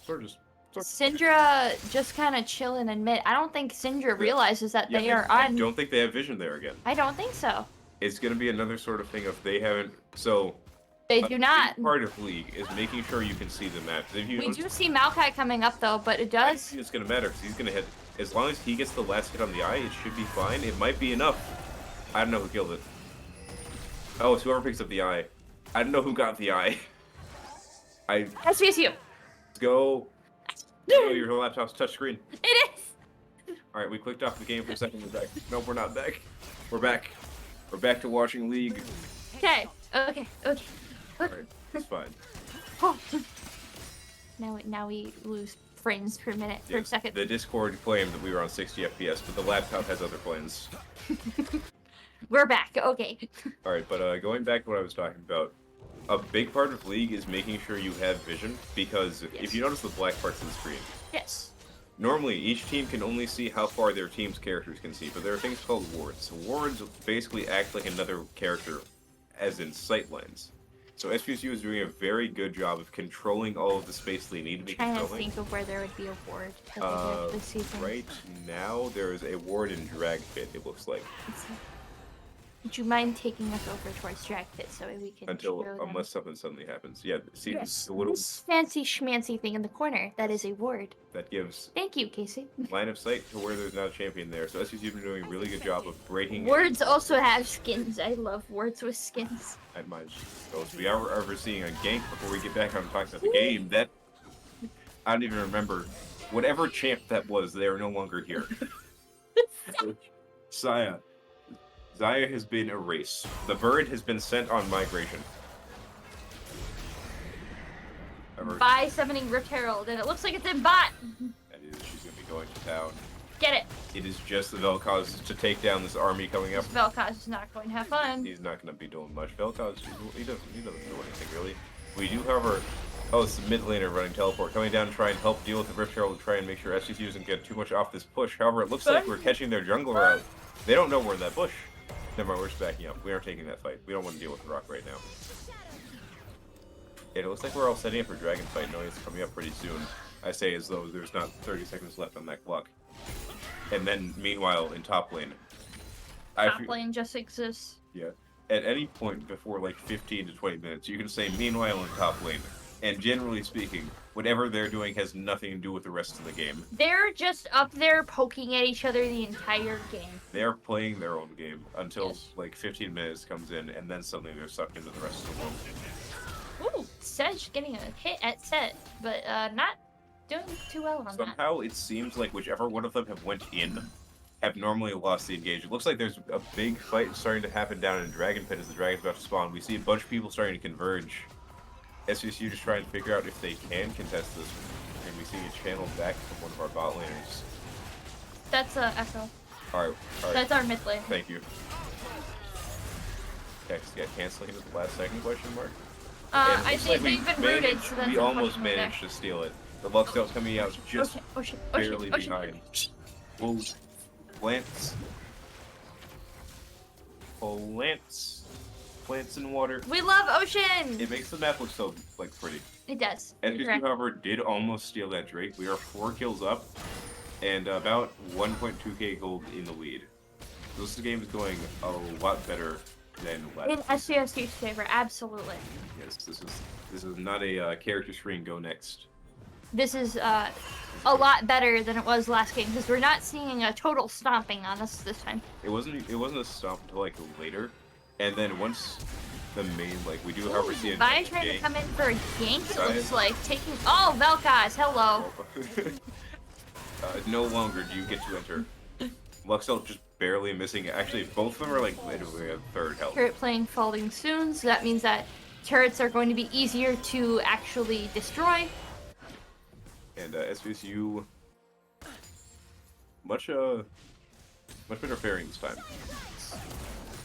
sort of just. Syndra just kind of chilling in mid. I don't think Syndra realizes that they are I on. don't think they have vision there again. I don't think so. It's gonna be another sort of thing of they haven't. So. They a do big not. Part of League is making sure you can see the map. If you We notice, do see Maokai coming up though, but it does. it's gonna matter because he's gonna hit. As long as he gets the last hit on the eye, it should be fine. It might be enough. I don't know who killed it. Oh, it's whoever picks up the eye. I don't know who got the eye. SVSU. Let's go. Oh, your laptop's touchscreen. It is. All right, we clicked off the game for a second. We're back. Nope, we're not back. We're back. We're back to watching League. Okay. Okay. Okay. All right, it's fine. Oh. Now we lose frames per minute for a Yes, second. the Discord claimed that we were on 60 FPS, but the laptop has other plans. We're back. Okay. All right, but going back to what I was talking about, a big part of League is making sure you have vision, because Yes. if you notice the black parts of the screen, Yes. normally each team can only see how far their team's characters can see, but there are things called wards. Wards basically act like another character, as in sightlines. So SVSU is doing a very good job of controlling all of the space they need to be Trying to controlling. think of where there would be a ward. that they could actually see things. Right now, there is a ward in Drag Pit, it looks like. Would you mind taking us over towards Drag Pit so we can show them? Unless something suddenly happens. Yeah, see Yes, the little this fancy schmancy thing in the corner. That is a ward. that gives Thank you, Casey. line of sight to where there's not a champion there. So SVSU's been doing a really good job of breaking. Wards also have skins. I love wards with skins. At my goes. We are ever seeing a gank before we get back on talking about the game. That I don't even remember. Whatever champ that was, they are no longer here. Zaya has been erased. The bird has been sent on migration. By summoning Rift Herald, and it looks like it's in bot. That is, she's gonna be going to town. Get it. It is just the Vel'Koz to take down this army coming up. Vel'Koz is not going to have fun. He's not gonna be doing much. Vel'Koz, he doesn't do anything really. We do, however. Oh, it's the mid laner running teleport, coming down to try and help deal with the Rift Herald to try and make sure SVSU doesn't get too much off this push. However, it looks like we're catching their jungler out. They don't know we're in that bush. Never mind, we're just backing up. We aren't taking that fight. We don't want to deal with the rock right now. And it looks like we're all setting up for Dragon Fight, knowing it's coming up pretty soon. I say as though there's not 30 seconds left on that clock. And then, meanwhile, in top lane. Top lane just exists. Yeah. At any point before like 15 to 20 minutes, you can say meanwhile in top lane. And generally speaking, whatever they're doing has nothing to do with the rest of the game. They're just up there poking at each other the entire game. They're playing their own game until Yes. like 15 minutes comes in, and then suddenly they're sucked into the rest of the world. Ooh, Sedge getting a hit at set, but not doing too well on that. Somehow it seems like whichever one of them have went in have normally lost the engage. It looks like there's a big fight starting to happen down in Dragon Pit as the dragon's about to spawn. We see a bunch of people starting to converge. SVSU just trying to figure out if they can contest this. And we see a channel back from one of our bot laners. That's Echo. Alright. That's our mid lane. Thank you. Text got canceling at the last second question mark. I think they've been rooted, so that's we a almost question mark managed to steal it. The Luxtail's coming out just barely Ocean. behind. Well, plants in water. We love Ocean! It makes the map look so pretty. It does. SVSU, however, did almost steal that Drake. We are 4 kills up and about 1.2k gold in the lead. This game is going a lot better than last. In SVSU's favor, absolutely. Yes, this is not a character screen go next. This is a lot better than it was last game because we're not seeing a total stomping on us this time. It wasn't a stomp until later, and then once the main we do however see a Vi trying to come in for a gank. It looks like taking. Oh, Vel'Koz, hello. No longer do you get to enter. Luxel just barely missing. Actually, both of them are literally at 3rd health. Turret playing falling soon, so that means that turrets are going to be easier to actually destroy. And SVSU much better faring this time.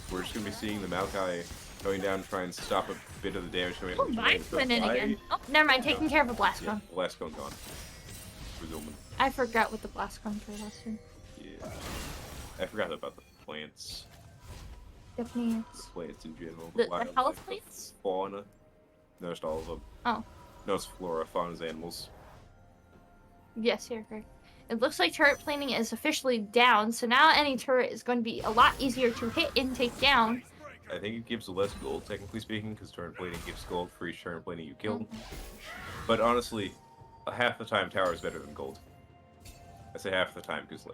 We're just gonna be seeing the Maokai going down to try and stop a bit of the damage coming Oh, Vi's went in again. Oh, never mind, taking care of a blast cone. The blast cone gone. Resuming. I forgot what the blast cones were last turn. Yeah. I forgot about the plants. The plants. The plants in general. The wildlife, health plants? Fauna. Noticed all of them. Oh. Noticed flora, fauna's animals. Yes, you're correct. It looks like turret planing is officially down, so now any turret is going to be a lot easier to hit and take down. I think it gives less gold, technically speaking, because turret plating gives gold for each turret plating you kill. But honestly, half the time tower is better than gold. I say half the time because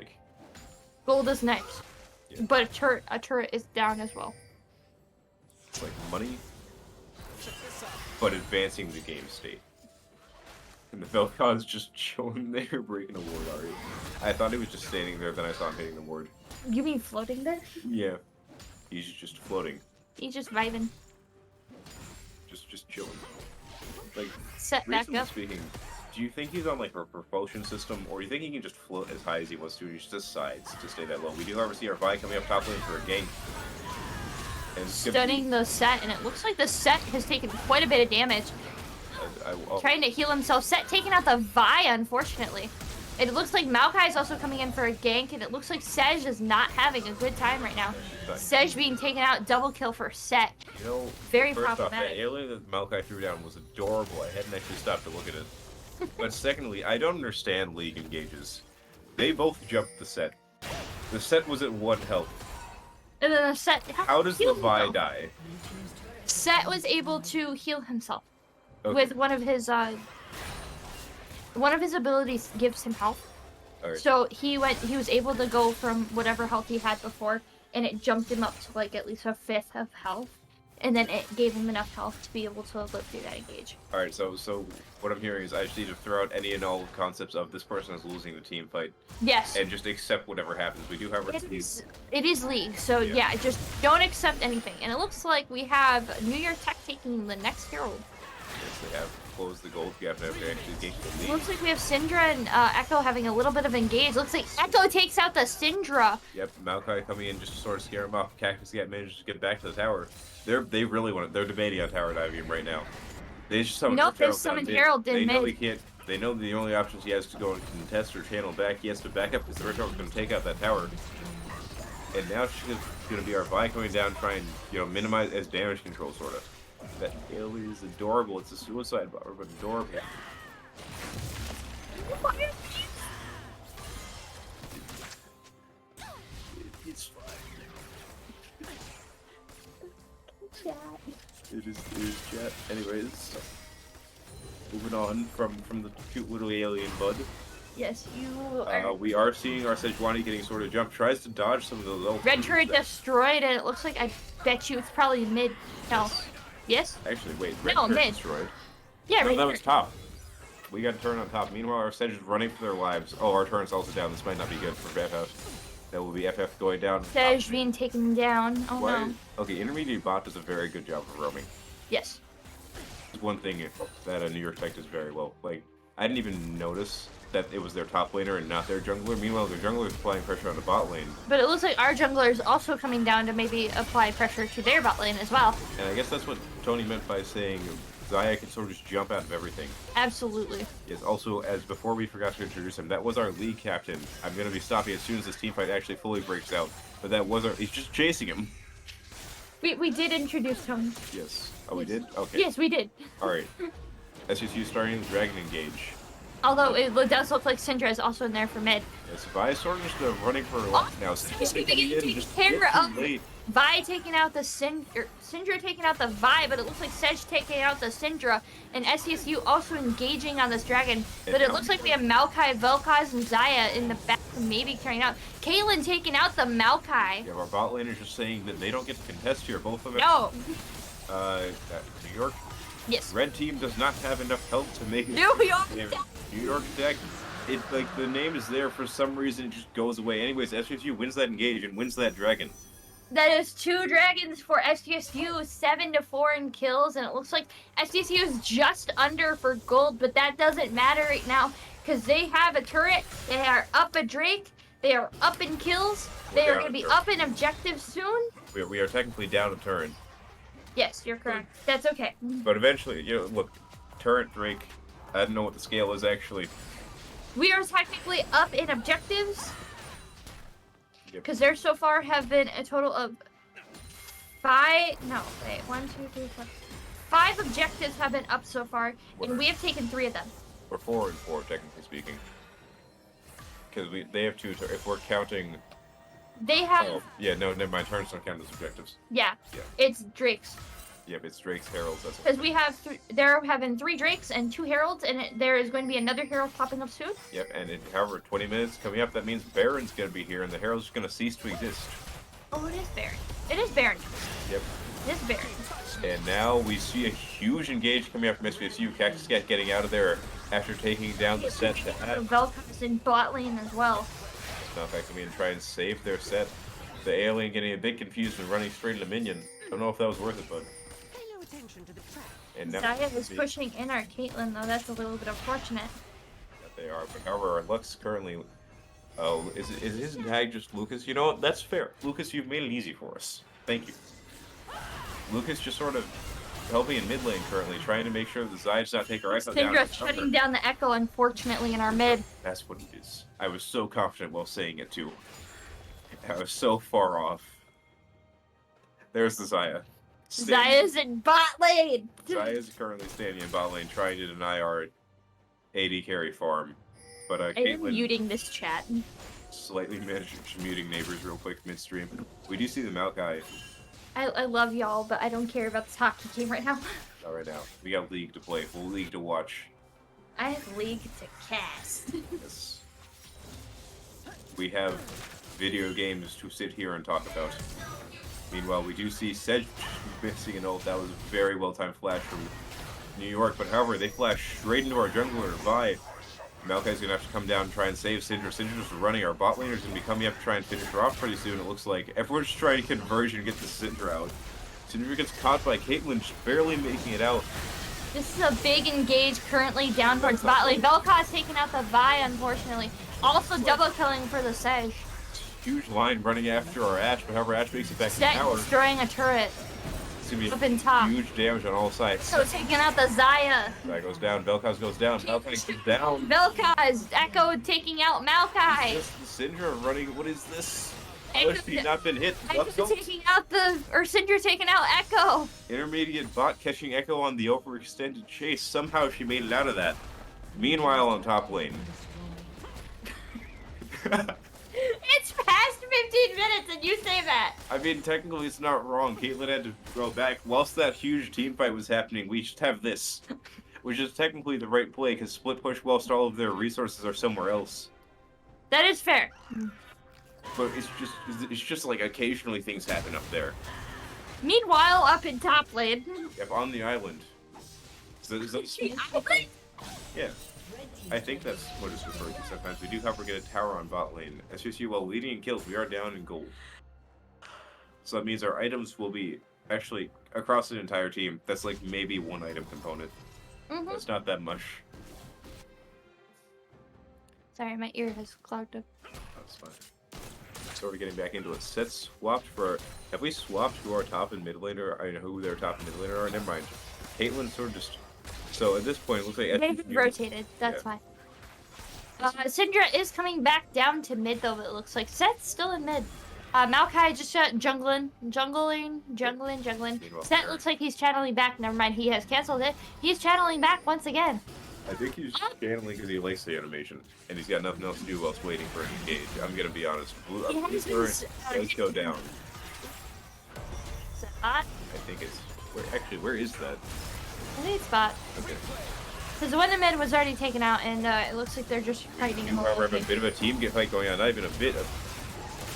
Gold is nice, yeah. but a turret is down as well. It's money, but advancing the game state. And the Vel'Koz just chilling there, breaking a ward already. I thought he was just standing there, then I saw him hitting the ward. You mean floating there? Yeah. He's just floating. He's just vibing. Just chilling. Set back reasonably up. speaking, do you think he's on a propulsion system, or do you think he can just float as high as he wants to and he just decides to stay that low? We do however see our Vi coming up top lane for a gank. And Studying the set, and it looks like the set has taken quite a bit of damage. Trying to heal himself. Set taking out the Vi, unfortunately. It looks like Maokai is also coming in for a gank, and it looks like Sedge is not having a good time right now. Sedge being taken out, double kill for Set. Very first problematic. off, that alien that Maokai threw down was adorable. I hadn't actually stopped to look at it. But secondly, I don't understand League engages. They both jumped the Set. The Set was at 1 health. And then Set. How does healed Levi himself. die? Set was able to heal himself Okay. with one of his abilities gives him health. Alright. So he was able to go from whatever health he had before, and it jumped him up to like at least a fifth of health, and then it gave him enough health to be able to live through that engage. Alright, so what I'm hearing is I just need to throw out any and all concepts of this person is losing the team fight Yes. and just accept whatever happens. We do have our team. It is league, so yeah, just don't accept anything. And it looks like we have New York Tech taking the next Herald. Yes, they have closed the gold gap and have actually gained the lead. Looks like we have Syndra and Echo having a little bit of engage. Looks like Echo takes out the Syndra. Yep, Maokai coming in just to sort of scare him off. Cactus Cat manages to get back to the tower. They really want it. They're debating on tower diving right now. They just summoned Nope, they Herald down summoned mid. Herald in They know mid. he can't. They know the only options he has to go and contest or channel back. He has to back up because the Red Tower's going to take out that tower. And now she's going to be our Vi coming down, trying minimize as damage control sort of. That alien is adorable. It's a suicide bomber, but adorable. It's fine. It is chat. Anyways, moving on from the cute little alien bud. Yes, you are. We are seeing our Sejuani getting sort of jumped. Tries to dodge some of the low. Red turret destroyed, and it looks like I bet you it's probably mid health. Yes? Actually, wait. Red No, turret mid. destroyed. Yeah, No, right that here. was top. We got a turn on top. Meanwhile, our Sedge is running for their lives. Oh, our turn's also down. This might not be good for FF. That will be FF going down. Sej being taken down. Oh Why? no. Okay, intermediate bot does a very good job of roaming. Yes. It's one thing that a New York Tech does very well. Like, I didn't even notice that it was their top laner and not their jungler. Meanwhile, their jungler is applying pressure on the bot lane. But it looks like our jungler is also coming down to maybe apply pressure to their bot lane as well. And I guess that's what Tony meant by saying Xayah can sort of just jump out of everything. Absolutely. Yes, also, as before we forgot to introduce him, that was our league captain. I'm going to be stopping as soon as this team fight actually fully breaks out. But that was he's just chasing him. We did introduce him. Yes. Oh, we did? Okay. Yes, we did. Alright. SVSU starting the Dragon Engage. Although it does look like Syndra is also in there for mid. Yes, Vi is sort of just running for her life now. He's Coming taking in, just care way of too late. Vi taking out the Syndra taking out the Vi, but it looks like Sedge taking out the Syndra, and SCSU also engaging on this dragon. But it looks like we have Maokai, Vel'Koz, and Xayah in the back, maybe carrying out. Caitlyn taking out the Maokai. Yeah, our bot laners just saying that they don't get to contest here. Both of them. No. New York. Yes. Red team does not have enough health to make it. New York Yeah, Tech. New York Tech. It like the name is there for some reason. It just goes away. Anyways, SVSU wins that engage and wins that dragon. That is 2 dragons for SGSU, 7-4 in kills, and it looks like SGSU is just under for gold, but that doesn't matter right now because they have a turret, they are up a Drake, they are up in kills, they are going to be up in objectives soon. We are technically down a turn, Yes, you're correct. That's okay. but eventually, look, turret Drake. I don't know what the scale is actually. We are technically up in objectives Yep. because there so far have been a total of 5 objectives have been up so far, and we have taken 3 of them. We're 4 and 4 technically speaking, because they have 2. If we're counting, They have, oh yeah, no, never mind. Turns don't count as objectives. yeah, Yeah. it's Drake's. Yep, it's Drake's Heralds. That's Because we have, there have been 3 Drakes and 2 Heralds, and there is going to be another Herald popping up soon. Yep, and in however 20 minutes coming up, that means Baron's gonna be here, and the Herald's just gonna cease to exist. Oh, it is Baron. It is Baron. Yep. It is Baron. And now we see a huge engage coming up from SVSU. Cactus Cat getting out of there after taking down the set to have Vel'Koz in bot lane as well. Malphite come in and try and save their set. The alien getting a bit confused and running straight into minion. Don't know if that was worth it, but. And now Xayah is pushing in our Caitlyn, though. That's a little bit unfortunate. that they are. But however, our Lux currently. Oh, is his tag just Lucas? You know what? That's fair. Lucas, you've made it easy for us. Thank you. Lucas just sort of helping in mid lane currently, trying to make sure the Xayah does not take our Echo down. Syndra shutting down the Echo, unfortunately, in our mid. That's what it is. I was so confident while saying it too. I was so far off. There's the Xayah. Xayah's in bot lane! Xayah is currently standing in bot lane trying to deny our AD carry farm. But I am Caitlyn, muting this chat. slightly muting neighbors real quick midstream. We do see the Maokai I love y'all, but I don't care about this hockey game right now. not right now. We got League to play, full League to watch. I have League to cast. Yes. We have video games to sit here and talk about. Meanwhile, we do see Sedge missing an ult. That was a very well-timed flash from New York, but however, they flash straight into our jungler, Vi. Maokai's gonna have to come down and try and save Syndra. Syndra's running. Our bot laner's gonna be coming up to try and finish her off pretty soon, it looks like. Everyone's just trying to converge and get the Syndra out. Syndra gets caught by Caitlyn, just barely making it out. This is a big engage currently down towards bot lane. Vel'Koz taking out the Vi, unfortunately. Also double killing for the Sedge. Huge line running after our Ashe, but however, Ashe makes it back to Set tower. destroying a turret. It's gonna Up be in top. huge damage on all sides. So taking out the Zaya. That goes down, Vel'Koz goes down, Maokai goes down. Vel'Koz, Echo taking out Maokai. Just Syndra running, what is this? How Echo has she not been hit? Echo taking out Syndra taking out Echo. Intermediate bot catching Echo on the overextended chase. Somehow she made it out of that. Meanwhile, on top lane. It's past 15 minutes and you say that. I mean, technically it's not wrong. Caitlyn had to go back. Whilst that huge team fight was happening, we just have this. Which is technically the right play, because split push whilst all of their resources are somewhere else. That is fair. But it's just like occasionally things happen up there. Meanwhile, up in top lane. Yep, on the island. So, yeah. I think that's what it's referred to sometimes. We do, however, get a tower on bot lane. SVSU, while leading in kills, we are down in gold. So that means our items will be actually across the entire team. That's like maybe one item component. That's not that much. Sorry, my ear has clogged up. That's fine. So we're getting back into it. Set swapped for... Have we swapped who our top and mid laner? I know who their top and mid laner are. Never mind. Caitlyn sort of just... So at this point, it looks like... They've rotated. That's fine. Syndra is coming back down to mid, though, it looks like. Set's still in mid. Maokai just jungling. Set looks like he's channeling back. Never mind, he has canceled it. He's channeling back once again. I think he's channeling because he likes the animation, and he's got nothing else to do whilst waiting for an engage. I'm gonna be honest. Blue current does go down. Is that bot? I think it's... where is that? I think it's bot. Okay. Because the one in mid was already taken out, and it looks like they're just fighting him. However, have a bit of a team fight going on. Not even a bit of...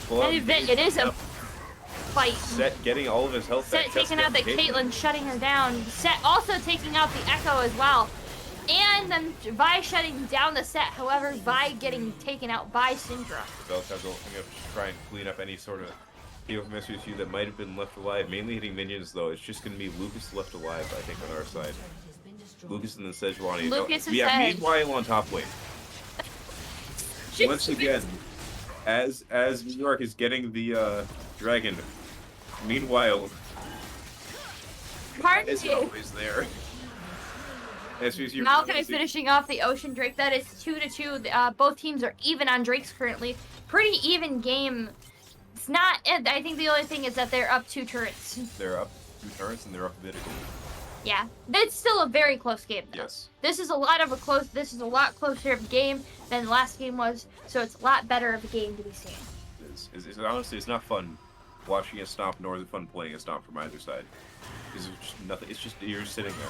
It is a fight. Set getting all of his health back. Set taking out the Caitlyn, shutting her down. Set also taking out the Echo as well. And then Vi shutting down the Set. However, Vi getting taken out by Syndra. Vel'Koz going to try and clean up any sort of people from SVSU that might have been left alive. Mainly hitting minions, though. It's just going to be Lucas left alive, I think, on our side. Lucas and then Sejuani. Lucas and yeah, Sedge. meanwhile on top lane. Once again, as New York is getting the dragon, meanwhile, Pardon is me. always there. SVSU Maokai finishing off the Ocean Drake. That is 2-2. Both teams are even on Drakes currently. Pretty even game. It's not. I think the only thing is that they're up 2 turrets. They're up 2 turrets and they're up mid. Yeah, it's still a very close game, though. Yes. This is a lot closer of a game than the last game was, so it's a lot better of a game to be seen. It's honestly, it's not fun watching a stomp, nor is it fun playing a stomp from either side. It's just nothing. It's just you're sitting there.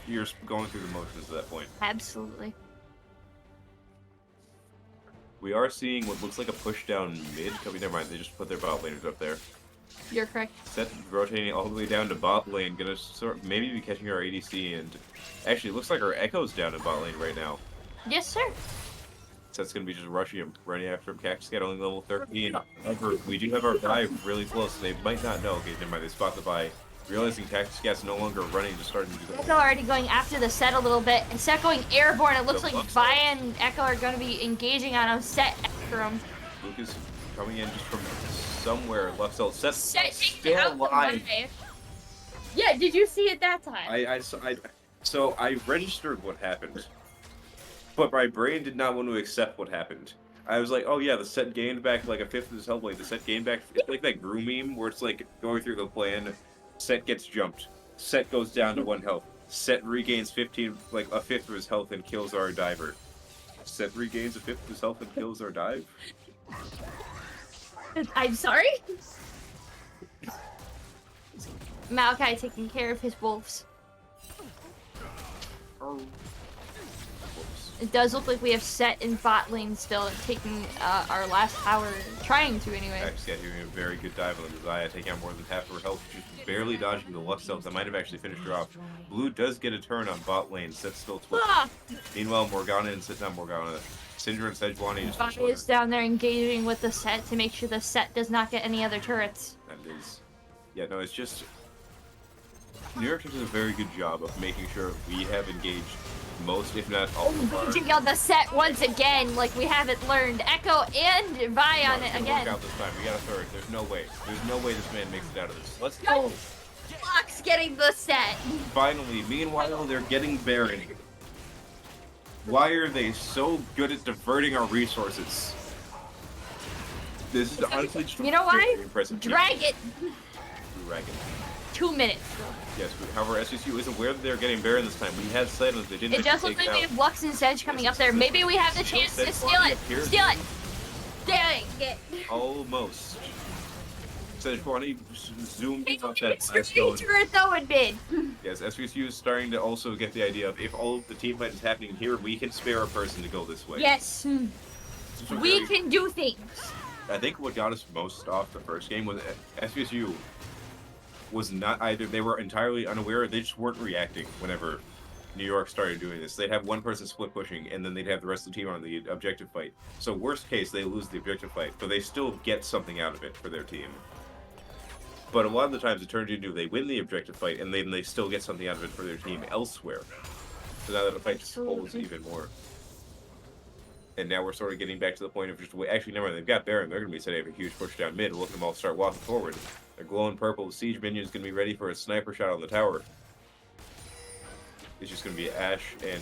You're just going through the motions at that point. Absolutely. We are seeing what looks like a push down mid. Never mind, they just put their bot laners up there. You're correct. Set rotating all the way down to bot lane, gonna maybe be catching our ADC, and actually it looks like our Echo's down in bot lane right now. Yes, sir. Set's gonna be just rushing him, running after him. Cactus got only level 13. However, we do have our Vi really close, and they might not know. Okay, never mind, they spot the Vi. Realizing Cactus Cat's no longer running, just starting to do Echo already going after the Set a little bit. And Set going airborne. It looks like Vi and Echo are going to be engaging on him. Set after him. Lucas coming in just from somewhere left side. Set still alive. Yeah, did you see it that time? So I registered what happened, but my brain did not want to accept what happened. I was like, oh yeah, the Set gained back like a fifth of his health. Like the Set gained back, it's like that Gru meme where it's like going through the plan. Set gets jumped. Set goes down to 1 health. Set regains a fifth of his health and kills our diver. Set regains a fifth of his health and kills our dive. I'm sorry? Malachi taking care of his wolves. It does look like we have Set in bot lane still, taking our last tower, trying to anyway. Actually, doing a very good dive on the Zaya, taking out more than half of her health, just barely dodging the Lux cells that might have actually finished her off. Blue does get a turn on bot lane, Set's still twitching. Meanwhile, Morgana and not Morgana, Syndra and Sejuani is down there engaging with the Set to make sure the Set does not get any other turrets. That is, yeah, no, it's just New York does a very good job of making sure we have engaged most, if not all of our... Engaging on the Set once again, like we haven't learned. Echo and Vi on it again. Work out this time. We got a third. There's no way. There's no way this man makes it out of this. Let's go. Fox getting the Set. Finally. Meanwhile, they're getting Baron. Why are they so good at diverting our resources? This is honestly just impressive. Dragon. Dragon. 2 minutes. Yes, however, SVSU is aware that they're getting Baron this time. We had said that they didn't. It does look like we have Lux and Sedge coming up there. Maybe we have the chance to steal it. Steal it. Dang it. Almost. Sejuani zoomed in on that. Turret though in mid. Yes, SVSU is starting to also get the idea of if all of the team fight is happening here, we can spare a person to go this way. Yes. We can do things. I think what got us most off the first game was SVSU was not either, they were entirely unaware, they just weren't reacting whenever New York started doing this. They'd have one person split pushing, and then they'd have the rest of the team on the objective fight. So worst case, they lose the objective fight, but they still get something out of it for their team. But a lot of the times it turned into they win the objective fight, and then they still get something out of it for their team elsewhere. So now that the fight just holds even more. And now we're sort of getting back to the point of just, actually, never mind, they've got Baron, they're going to be setting up a huge push down mid, look at them all start walking forward. They're glowing purple, the siege minion is going to be ready for a sniper shot on the tower. It's just going to be Ashe and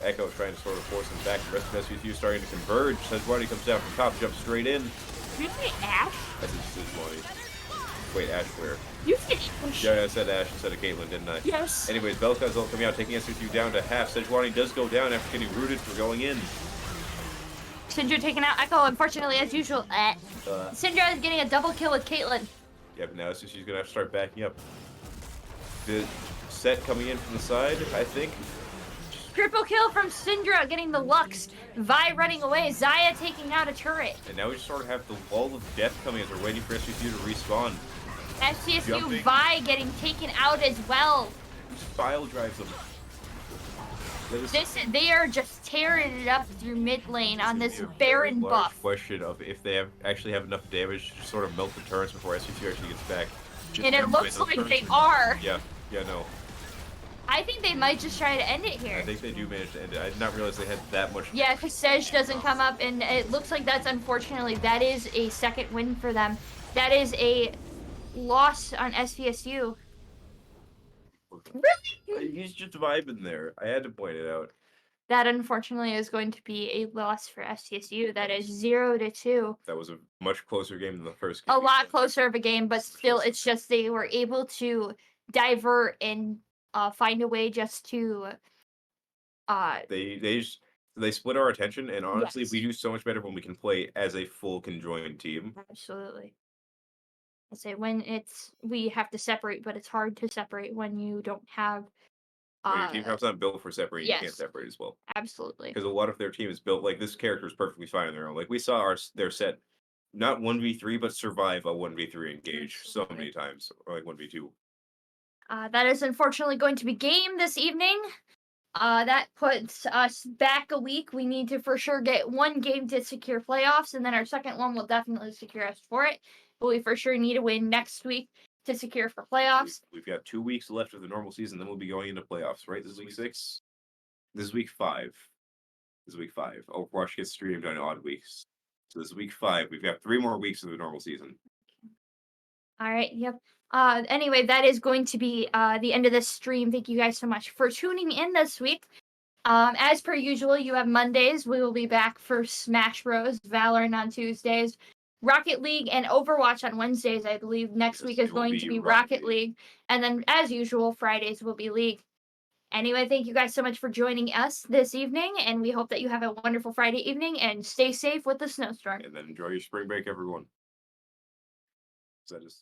Echo trying to sort of force him back. The rest of SVSU starting to converge. Sejuani comes down from top, jumps straight in. Did you say Ashe? I said Sejuani. Wait, Ashe where? You said Ashe. Yeah, I said Ashe instead of Caitlyn, didn't I? Yes. Anyways, Vel'Koz all coming out, taking SVSU down to half. Sejuani does go down after getting rooted for going in. Syndra taking out Echo, unfortunately, as usual. Syndra is getting a double kill with Caitlyn. Yeah, but now she's going to have to start backing up. The Set coming in from the side, I think. Triple kill from Syndra, getting the Lux. Vi running away, Zaya taking out a turret. And now we just sort of have the wall of death coming as we're waiting for SVSU to respawn. SVSU Vi getting taken out as well. Just file drives them. They are just tearing it up through mid lane on this Baron buff. Question of if they actually have enough damage to sort of melt the turrets before SVSU actually gets back. And it looks like they are. Yeah, no. I think they might just try to end it here. I think they do manage to end it. I did not realize they had that much. Yeah, because Sedge doesn't come up, and it looks like that's unfortunately, that is a second win for them. That is a loss on SVSU. Really? He's just vibing there. I had to point it out. That unfortunately is going to be a loss for SVSU. That is 0-2. That was a much closer game than the first game. A lot closer of a game, but still, it's just they were able to divert and find a way just to. They split our attention, and honestly, Yes. we do so much better when we can play as a full conjoined team. Absolutely. I say when we have to separate, but it's hard to separate when you don't have. When your team comes not built for separating, you can't yes. separate as well. Absolutely. Because a lot of their team is built like this character is perfectly fine on their own. Like we saw their set, not 1v3, but survive a 1v3 engage so many times, or like 1v2. That is unfortunately going to be game this evening. That puts us back a week. We need to for sure get one game to secure playoffs, and then our second one will definitely secure us for it. But we for sure need a win next week to secure for playoffs. We've got 2 weeks left of the normal season, then we'll be going into playoffs, right? This is week 6? This is week 5. This is week 5. Overwatch gets streamed on odd weeks. So this is week 5. We've got 3 more weeks of the normal season. All right, yep. Anyway, that is going to be the end of this stream. Thank you guys so much for tuning in this week. As per usual, you have Mondays. We will be back for Smash Bros. Valorant on Tuesdays. Rocket League and Overwatch on Wednesdays, I believe. Next week is going to be Rocket League. And then, as usual, Fridays will be League. Anyway, thank you guys so much for joining us this evening, and we hope that you have a wonderful Friday evening and stay safe with the snowstorm. And then enjoy your spring break, everyone. That is.